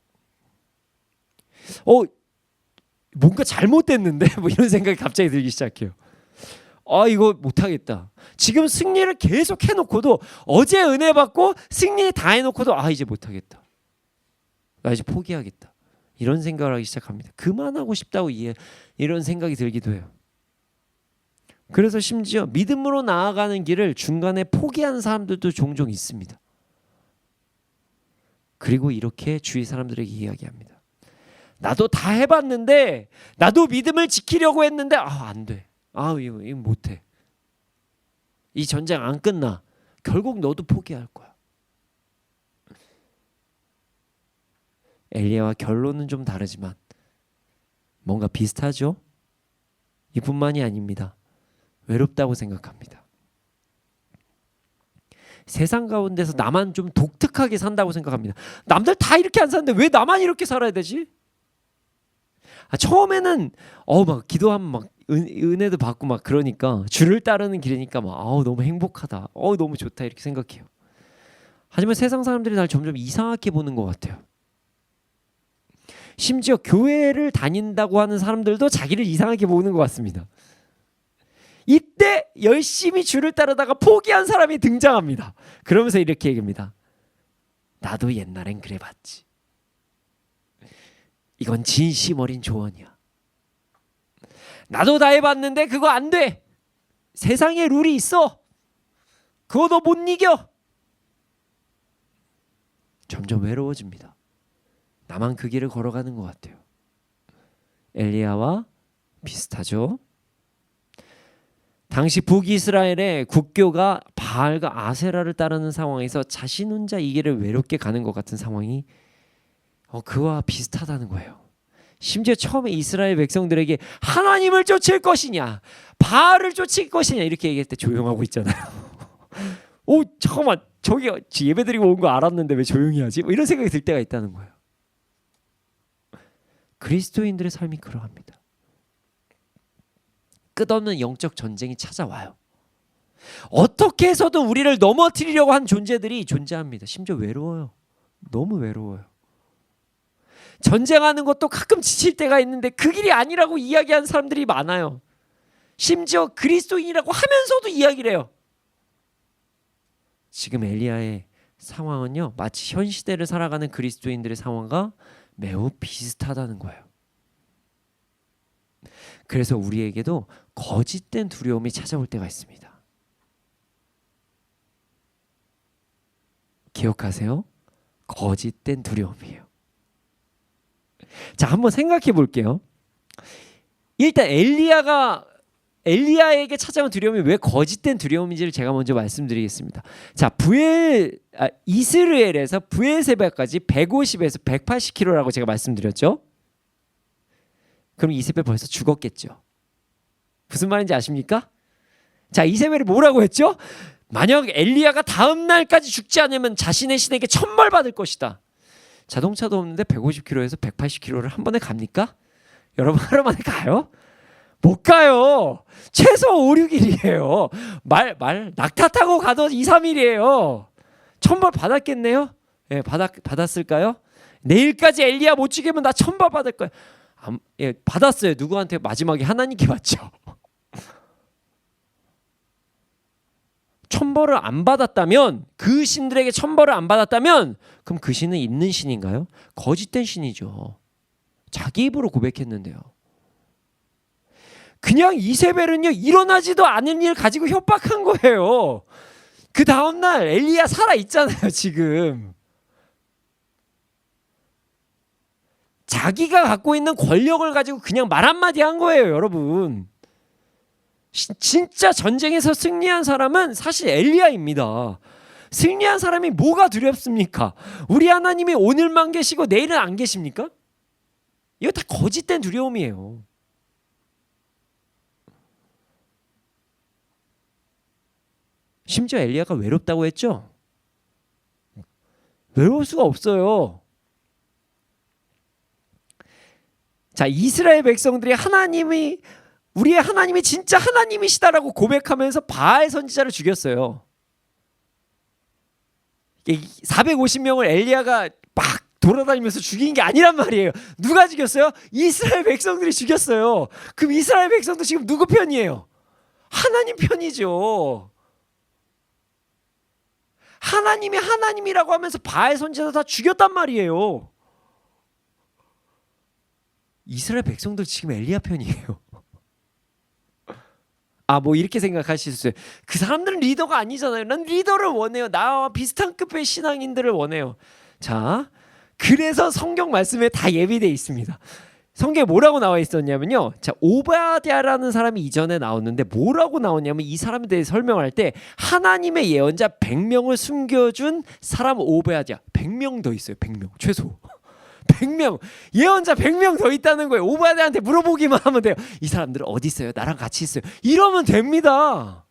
뭔가 잘못됐는데? 뭐 이런 생각이 갑자기 들기 시작해요. 이거 못하겠다. 지금 승리를 계속 해놓고도 어제 은혜 받고 승리 다 해놓고도 이제 못하겠다. 나 이제 포기하겠다. 이런 생각을 하기 시작합니다. 그만하고 싶다고 이런 생각이 들기도 해요. 그래서 심지어 믿음으로 나아가는 길을 중간에 포기하는 사람들도 종종 있습니다. 그리고 이렇게 주위 사람들에게 이야기합니다. 나도 다 해봤는데, 나도 믿음을 지키려고 했는데 안 돼. 이거 못해. 이 전쟁 안 끝나. 결국 너도 포기할 거야. 엘리야와 결론은 좀 다르지만 뭔가 비슷하죠? 이뿐만이 아닙니다. 외롭다고 생각합니다. 세상 가운데서 나만 좀 독특하게 산다고 생각합니다. 남들 다 이렇게 안 사는데 왜 나만 이렇게 살아야 되지? 처음에는 막 기도하면 막 은혜도 받고 막 그러니까 주를 따르는 길이니까 막 너무 행복하다. 너무 좋다 이렇게 생각해요. 하지만 세상 사람들이 날 점점 이상하게 보는 것 같아요. 심지어 교회를 다닌다고 하는 사람들도 자기를 이상하게 보는 것 같습니다. 이때 열심히 주를 따르다가 포기한 사람이 등장합니다. 그러면서 이렇게 얘기합니다. 나도 옛날엔 그래봤지. 이건 진심 어린 조언이야. 나도 다 해봤는데 그거 안 돼. 세상에 룰이 있어. 그거 너 못 이겨. 점점 외로워집니다. 나만 그 길을 걸어가는 것 같아요. 엘리야와 비슷하죠. 당시 북이스라엘의 국교가 바알과 아세라를 따르는 상황에서 자신 혼자 이 길을 외롭게 가는 것 같은 상황이 그와 비슷하다는 거예요. 심지어 처음에 이스라엘 백성들에게 하나님을 쫓을 것이냐 바알을 쫓을 것이냐 이렇게 얘기할 때 조용하고 있잖아요. 잠깐만, 저기 예배드리고 온 거 알았는데 왜 조용히 하지? 이런 생각이 들 때가 있다는 거예요. 그리스도인들의 삶이 그러합니다. 끝없는 영적 전쟁이 찾아와요. 어떻게 해서든 우리를 넘어뜨리려고 한 존재들이 존재합니다. 심지어 외로워요. 너무 외로워요. 전쟁하는 것도 가끔 지칠 때가 있는데 그 길이 아니라고 이야기하는 사람들이 많아요. 심지어 그리스도인이라고 하면서도 이야기를 해요. 지금 엘리야의 상황은요, 마치 현 시대를 살아가는 그리스도인들의 상황과 매우 비슷하다는 거예요. 그래서 우리에게도 거짓된 두려움이 찾아올 때가 있습니다. 기억하세요? 거짓된 두려움이에요. 자, 한번 생각해 볼게요. 일단 엘리야에게 찾아온 두려움이 왜 거짓된 두려움인지를 제가 먼저 말씀드리겠습니다. 자, 이스라엘에서 브엘세바까지 150에서 180km라고 제가 말씀드렸죠. 그럼 이세벨 벌써 죽었겠죠. 무슨 말인지 아십니까? 자, 이세벨이 뭐라고 했죠? 만약 엘리야가 다음 날까지 죽지 않으면 자신의 신에게 천벌 받을 것이다. 자동차도 없는데 150km에서 180km를 한 번에 갑니까? 여러분 하루 만에 가요? 못 가요. 최소 5, 6일이에요. 낙타 타고 가도 2, 3일이에요. 천벌 받았겠네요? 예, 받았을까요? 내일까지 엘리야 못 죽이면 나 천벌 받을 거야. 예, 받았어요. 누구한테? 마지막에 하나님께 받죠. 천벌을 안 받았다면, 그 신들에게 천벌을 안 받았다면, 그럼 그 신은 있는 신인가요? 거짓된 신이죠. 자기 입으로 고백했는데요. 그냥 이세벨은요, 일어나지도 않은 일 가지고 협박한 거예요. 그 다음날 엘리야 살아 있잖아요. 지금 자기가 갖고 있는 권력을 가지고 그냥 말 한마디 한 거예요. 여러분, 진짜 전쟁에서 승리한 사람은 사실 엘리야입니다. 승리한 사람이 뭐가 두렵습니까? 우리 하나님이 오늘만 계시고 내일은 안 계십니까? 이거 다 거짓된 두려움이에요. 심지어 엘리야가 외롭다고 했죠? 외로울 수가 없어요. 자, 이스라엘 백성들이 우리의 하나님이 진짜 하나님이시다라고 고백하면서 바알 선지자를 죽였어요. 450명을 엘리야가 막 돌아다니면서 죽인 게 아니란 말이에요. 누가 죽였어요? 이스라엘 백성들이 죽였어요. 그럼 이스라엘 백성도 지금 누구 편이에요? 하나님 편이죠. 하나님이 하나님이라고 하면서 바알 선지자 다 죽였단 말이에요. 이스라엘 백성들 지금 엘리야 편이에요. 뭐 이렇게 생각하실 수 있어요. 그 사람들은 리더가 아니잖아요. 난 리더를 원해요. 나와 비슷한 급의 신앙인들을 원해요. 자, 그래서 성경 말씀에 다 예비되어 있습니다. 성경에 뭐라고 나와 있었냐면요. 자, 오바댜라는 사람이 이전에 나왔는데 뭐라고 나오냐면 이 사람에 대해 설명할 때 하나님의 예언자 100명을 숨겨준 사람 오바댜. 100명 더 있어요. 100명 최소. 100명 예언자 100명 더 있다는 거예요. 오바댜한테 물어보기만 하면 돼요. 이 사람들은 어디 있어요? 나랑 같이 있어요. 이러면 됩니다.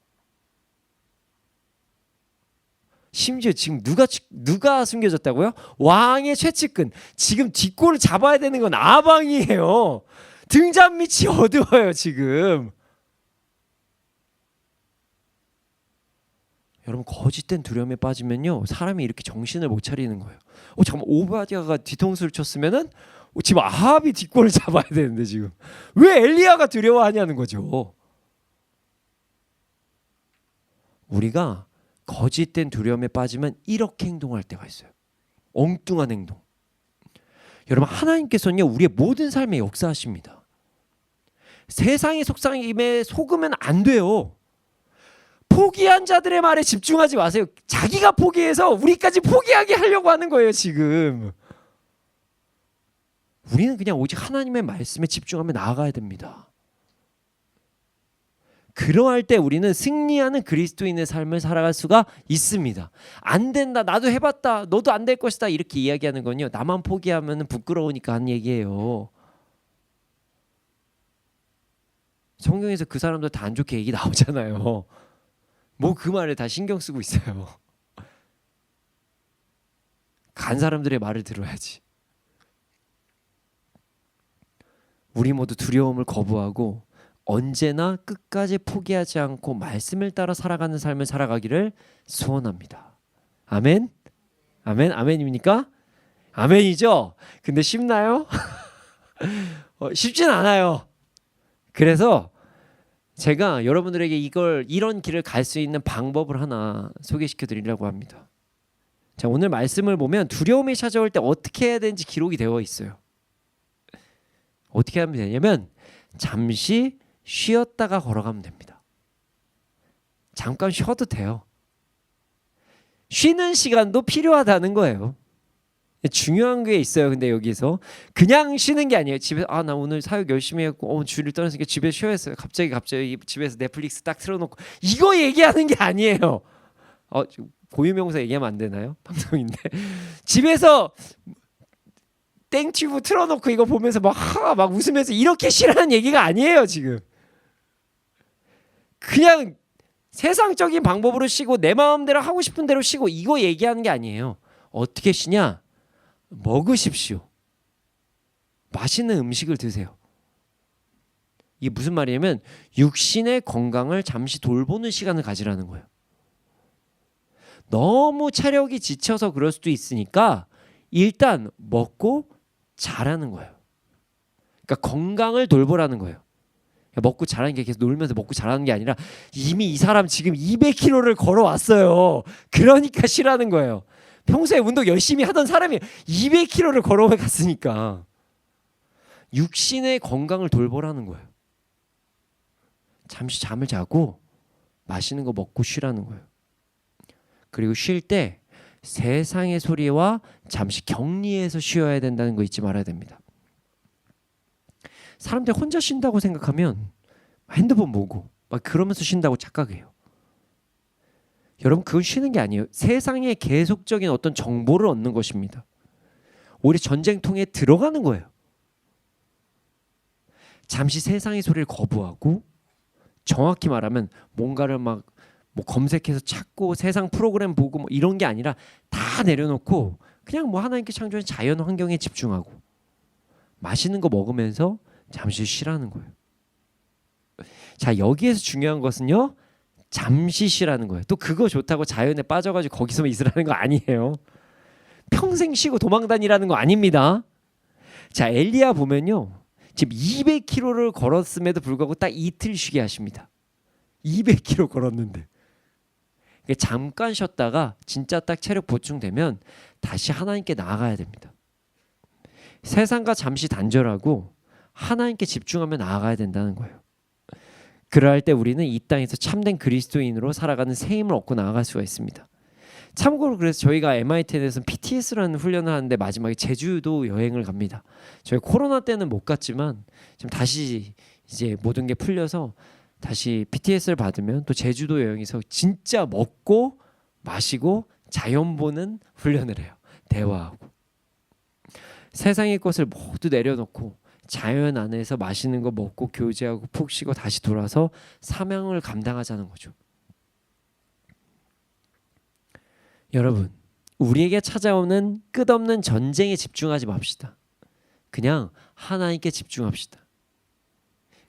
심지어 지금 누가 숨겨졌다고요? 왕의 최측근. 지금 뒷골을 잡아야 되는 건 아방이에요. 등잔 밑이 어두워요 지금. 여러분, 거짓된 두려움에 빠지면요, 사람이 이렇게 정신을 못 차리는 거예요. 잠깐만, 오바댜가 뒤통수를 쳤으면은 지금 아합이 뒷골을 잡아야 되는데 지금 왜 엘리야가 두려워하냐는 거죠. 우리가 거짓된 두려움에 빠지면 이렇게 행동할 때가 있어요. 엉뚱한 행동. 여러분, 하나님께서는요, 우리의 모든 삶에 역사하십니다. 세상의 속삭임에 속으면 안 돼요. 포기한 자들의 말에 집중하지 마세요. 자기가 포기해서 우리까지 포기하게 하려고 하는 거예요 지금. 우리는 그냥 오직 하나님의 말씀에 집중하며 나아가야 됩니다. 그러할 때 우리는 승리하는 그리스도인의 삶을 살아갈 수가 있습니다. 안 된다, 나도 해봤다, 너도 안 될 것이다, 이렇게 이야기하는 건요, 나만 포기하면 부끄러우니까 하는 얘기예요. 성경에서 그 사람들 다 안 좋게 얘기 나오잖아요. 뭐 그 말에 다 신경 쓰고 있어요. 간 사람들의 말을 들어야지. 우리 모두 두려움을 거부하고 언제나 끝까지 포기하지 않고 말씀을 따라 살아가는 삶을 살아가기를 소원합니다. 아멘? 아멘? 아멘입니까? 아멘이죠? 근데 쉽나요? 쉽진 않아요. 그래서 제가 여러분들에게 이런 길을 갈 수 있는 방법을 하나 소개시켜 드리려고 합니다. 자, 오늘 말씀을 보면 두려움이 찾아올 때 어떻게 해야 되는지 기록이 되어 있어요. 어떻게 하면 되냐면 잠시 쉬었다가 걸어가면 됩니다. 잠깐 쉬어도 돼요. 쉬는 시간도 필요하다는 거예요. 중요한 게 있어요. 근데 여기서 그냥 쉬는 게 아니에요. 집에서 나 오늘 사역 열심히 했고 주일 떠났으니까 집에 쉬어야겠어요. 갑자기 집에서 넷플릭스 딱 틀어놓고 이거 얘기하는 게 아니에요. 고유명사 얘기하면 안 되나요? 방송인데 집에서 땡튜브 틀어놓고 이거 보면서 막 웃으면서 이렇게 쉬라는 얘기가 아니에요. 지금 그냥 세상적인 방법으로 쉬고 내 마음대로 하고 싶은 대로 쉬고 이거 얘기하는 게 아니에요. 어떻게 쉬냐? 먹으십시오. 맛있는 음식을 드세요. 이게 무슨 말이냐면 육신의 건강을 잠시 돌보는 시간을 가지라는 거예요. 너무 체력이 지쳐서 그럴 수도 있으니까 일단 먹고 자라는 거예요. 그러니까 건강을 돌보라는 거예요. 먹고 자라는 게 계속 놀면서 먹고 자라는 게 아니라 이미 이 사람 지금 200km를 걸어왔어요. 그러니까 쉬라는 거예요. 평소에 운동 열심히 하던 사람이 200km를 걸어갔으니까 육신의 건강을 돌보라는 거예요. 잠시 잠을 자고 맛있는 거 먹고 쉬라는 거예요. 그리고 쉴 때 세상의 소리와 잠시 격리해서 쉬어야 된다는 거 잊지 말아야 됩니다. 사람들이 혼자 쉰다고 생각하면 핸드폰 보고 막 그러면서 쉰다고 착각해요. 여러분 그건 쉬는 게 아니에요. 세상에 계속적인 어떤 정보를 얻는 것입니다. 오히려 전쟁통에 들어가는 거예요. 잠시 세상의 소리를 거부하고 정확히 말하면 뭔가를 막 검색해서 찾고 세상 프로그램 보고 이런 게 아니라 다 내려놓고 그냥 하나님께 창조한 자연 환경에 집중하고 맛있는 거 먹으면서 잠시 쉬라는 거예요. 자, 여기에서 중요한 것은요. 잠시 쉬라는 거예요. 또 그거 좋다고 자연에 빠져가지고 거기서만 있으라는 거 아니에요. 평생 쉬고 도망다니라는 거 아닙니다. 자, 엘리야 보면요. 지금 200km를 걸었음에도 불구하고 딱 이틀 쉬게 하십니다. 200km 걸었는데. 잠깐 쉬었다가 진짜 딱 체력 보충되면 다시 하나님께 나아가야 됩니다. 세상과 잠시 단절하고 하나님께 집중하며 나아가야 된다는 거예요. 그러할 때 우리는 이 땅에서 참된 그리스도인으로 살아가는 새 힘을 얻고 나아갈 수가 있습니다. 참고로 그래서 저희가 MIT에서는 PTS라는 훈련을 하는데 마지막에 제주도 여행을 갑니다. 저희 코로나 때는 못 갔지만 지금 다시 이제 모든 게 풀려서 다시 PTS를 받으면 또 제주도 여행에서 진짜 먹고 마시고 자연 보는 훈련을 해요. 대화하고 세상의 것을 모두 내려놓고 자연 안에서 맛있는 거 먹고 교제하고 푹 쉬고 다시 돌아서 사명을 감당하자는 거죠. 여러분, 우리에게 찾아오는 끝없는 전쟁에 집중하지 맙시다. 그냥 하나님께 집중합시다.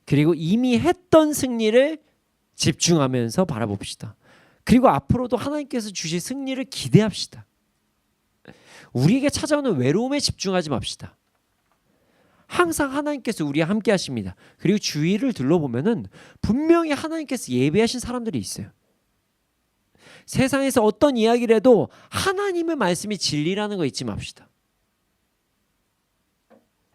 그리고 이미 했던 승리를 집중하면서 바라봅시다. 그리고 앞으로도 하나님께서 주실 승리를 기대합시다. 우리에게 찾아오는 외로움에 집중하지 맙시다. 항상 하나님께서 우리와 함께 하십니다. 그리고 주위를 둘러보면은 분명히 하나님께서 예배하신 사람들이 있어요. 세상에서 어떤 이야기를 해도 하나님의 말씀이 진리라는 거 잊지 맙시다.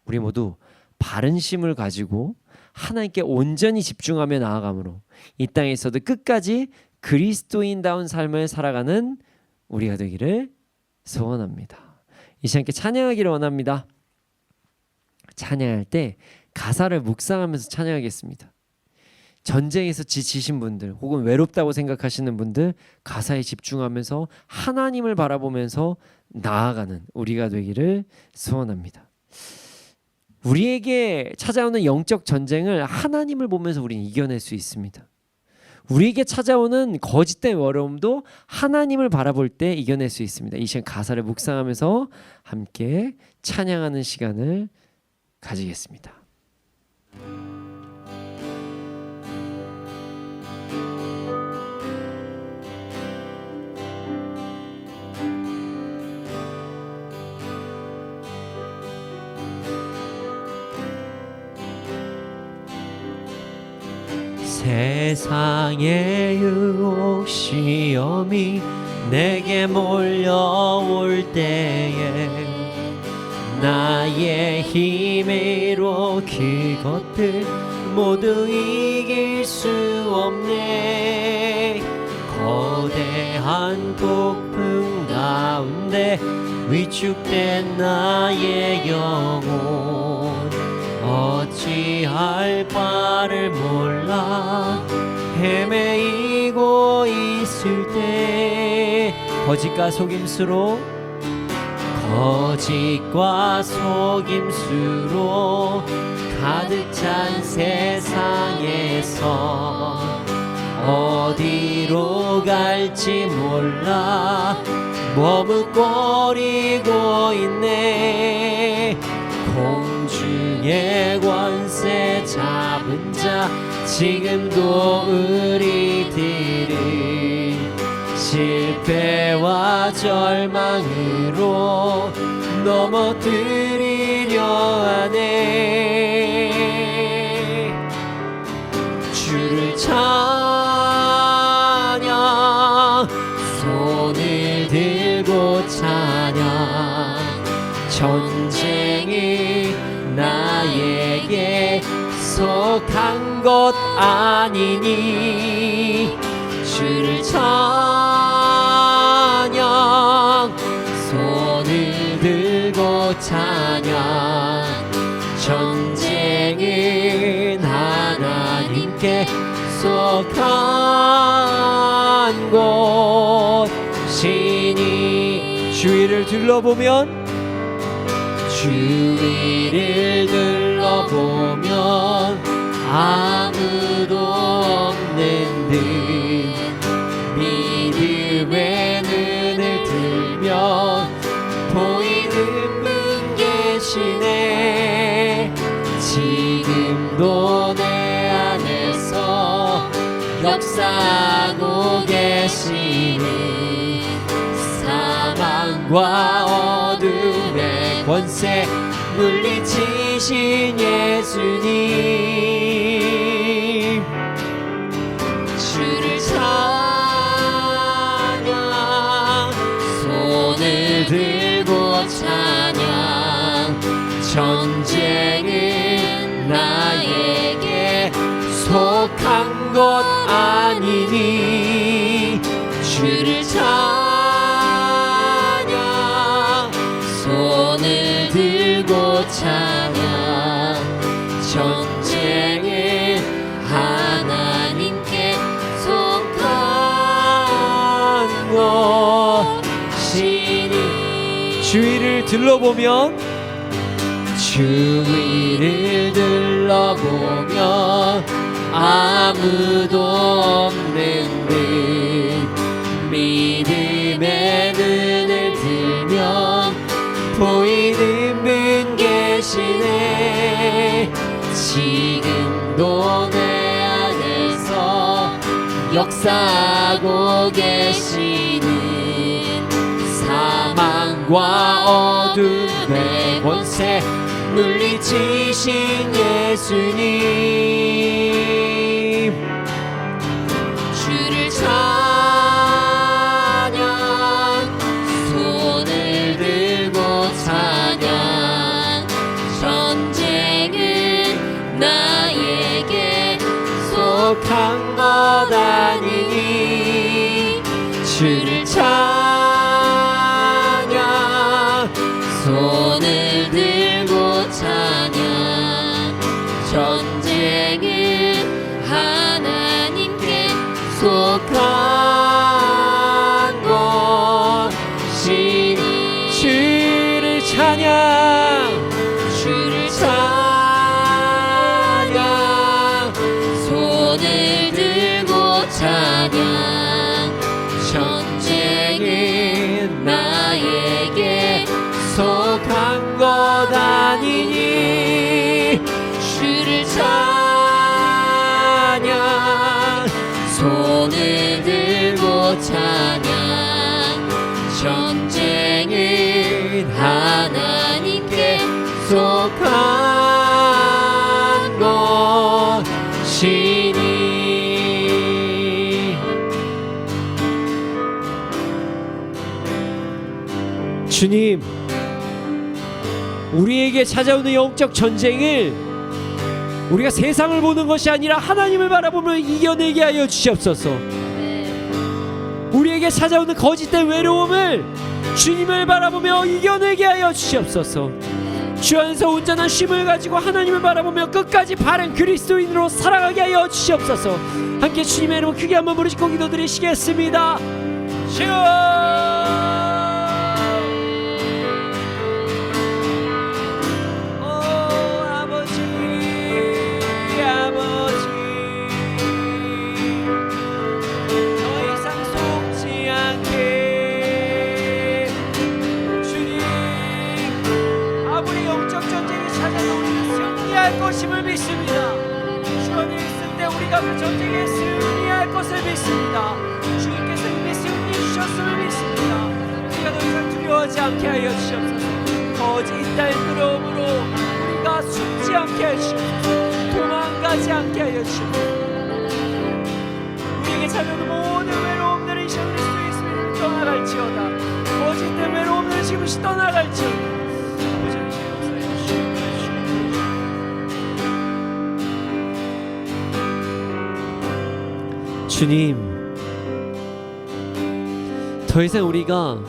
우리 모두 바른 심을 가지고 하나님께 온전히 집중하며 나아감으로 이 땅에서도 끝까지 그리스도인다운 삶을 살아가는 우리가 되기를 소원합니다. 이 시간 함께 찬양하기를 원합니다. 찬양할 때 가사를 묵상하면서 찬양하겠습니다. 전쟁에서 지치신 분들 혹은 외롭다고 생각하시는 분들 가사에 집중하면서 하나님을 바라보면서 나아가는 우리가 되기를 소원합니다. 우리에게 찾아오는 영적 전쟁을 하나님을 보면서 우리는 이겨낼 수 있습니다. 우리에게 찾아오는 거짓된 어려움도 하나님을 바라볼 때 이겨낼 수 있습니다. 이 시간 가사를 묵상하면서 함께 찬양하는 시간을 가지겠습니다. 세상의 유혹 시험이 내게 몰려올 때에 나의 힘으로 그것들 모두 이길 수 없네. 거대한 폭풍 가운데 위축된 나의 영혼 어찌할 바를 몰라 헤매이고 있을 때 거짓과 속임수로 가득 찬 세상에서 어디로 갈지 몰라 머뭇거리고 있네. 공중의 권세 잡은 자 지금도 우리들은 실패와 절망으로 넘어뜨리려 하네. 주를 찬양 손을 들고 찬양 전쟁이 나에게 속한 것 아니니 주를 찬양 손을 들고 찬양 전쟁은 하나님께 속한 곳이니 주위를 둘러보면 주위를 둘러보면 아무도 없는 듯 믿음의 눈을 들면 보이는 분 계시네. 지금도 내 안에서 역사하고 계시니 사망과 어둠의 권세 물리치신 예수님 주를 찬양 손을 들고 찬양 전쟁은 나에게 속한 것 아니니 주를 찬양 손을 들고 찬양 전쟁은 하나님께 속한 것이니 주위를 둘러보면 주위를 둘러보면 아무도 없는 듯 믿음의 눈을 들면 보이는 분 계시네. 지금도 내 안에서 역사하고 계시는 사망과 어둠의 권세 물리치신 예수님 주를 찬양 손을 들고 찬양 전쟁은 나에게 속한 것 아니니 주를 찬양 손을 들고 찬양 전쟁은 하나님께 속한 것이니 주를 찬양 주를 찬양 손을 들고 찬양 전쟁은 나에게 속한 것 아니니 주를 찬양 손을 들고 찬양 전쟁은 하나님께 속한 것이니 주님, 우리에게 찾아오는 영적 전쟁을 우리가 세상을 보는 것이 아니라 하나님을 바라보며 이겨내게 하여 주시옵소서. 우리에게 찾아오는 거짓된 외로움을 주님을 바라보며 이겨내게 하여 주시옵소서. 주 안에서 온전한 쉼을 가지고 하나님을 바라보며 끝까지 바른 그리스도인으로 살아가게 하여 주시옵소서. 함께 주님의 이름으로 크게 한번 부르시고 기도드리시겠습니다. 주 것임을 믿습니다. 주 안에 있을 때 우리가 그 전쟁에 승리할 것을 믿습니다. 주님께서 이미 승리 주셨음을 믿습니다. 우리가 더 이상 두려워하지 않게 하여 주시옵소서. 거짓된 두려움으로 우리가 숨지 않게 하여 주시옵소서. 도망가지 않게 하여 주시옵소서. 우리에게 찾아오는 모든 외로움들이 예수 그리스도의 이름으로 떠나갈지어다. 거짓된 외로움들은 지금시 떠나갈지어다. 주님, 더 이상 우리가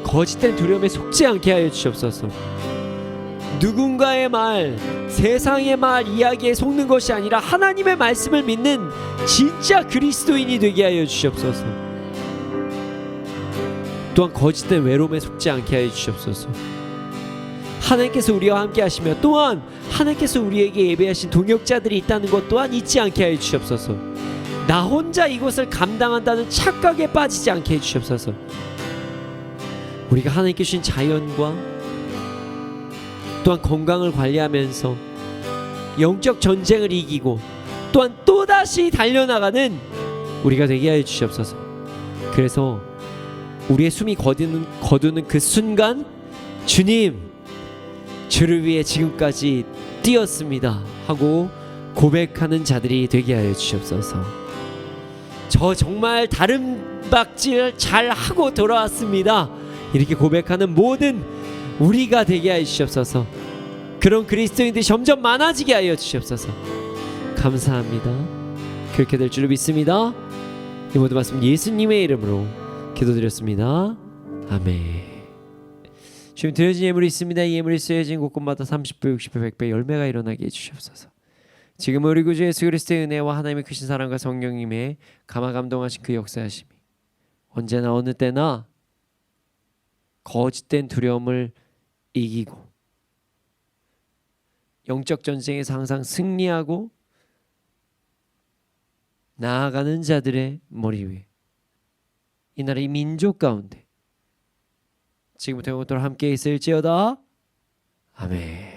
거짓된 두려움에 속지 않게 하여 주시옵소서. 누군가의 말, 세상의 말, 이야기에 속는 것이 아니라 하나님의 말씀을 믿는 진짜 그리스도인이 되게 하여 주시옵소서. 또한 거짓된 외로움에 속지 않게 하여 주시옵소서. 하나님께서 우리와 함께 하시며 또한 하나님께서 우리에게 예배하신 동역자들이 있다는 것 또한 잊지 않게 하여 주시옵소서. 나 혼자 이것을 감당한다는 착각에 빠지지 않게 해주시옵소서. 우리가 하나님께 주신 자연과 또한 건강을 관리하면서 영적 전쟁을 이기고 또한 또다시 달려나가는 우리가 되게 하여 주시옵소서. 그래서 우리의 숨이 거두는 그 순간 주님, 주를 위해 지금까지 뛰었습니다 하고 고백하는 자들이 되게 하여 주시옵소서. 저 정말 다른박질 잘 하고 돌아왔습니다 이렇게 고백하는 모든 우리가 되게 하여 주시옵소서. 그런 그리스도인들이 점점 많아지게 하여 주시옵소서. 감사합니다. 그렇게 될 줄 믿습니다. 이 모든 말씀 예수님의 이름으로 기도드렸습니다. 아멘. 지금 드려진 예물이 있습니다. 이 예물이 쓰여진 곳곳마다 30배, 60배, 100배 열매가 일어나게 해주시옵소서. 지금 우리 구주 예수 그리스도의 은혜와 하나님의 크신 사랑과 성령님의 감화감동하신 그 역사하심이 언제나 어느 때나 거짓된 두려움을 이기고 영적 전쟁에서 항상 승리하고 나아가는 자들의 머리 위에 이 나라의 민족 가운데 지금부터 영원토록 함께 있을지어다. 아멘.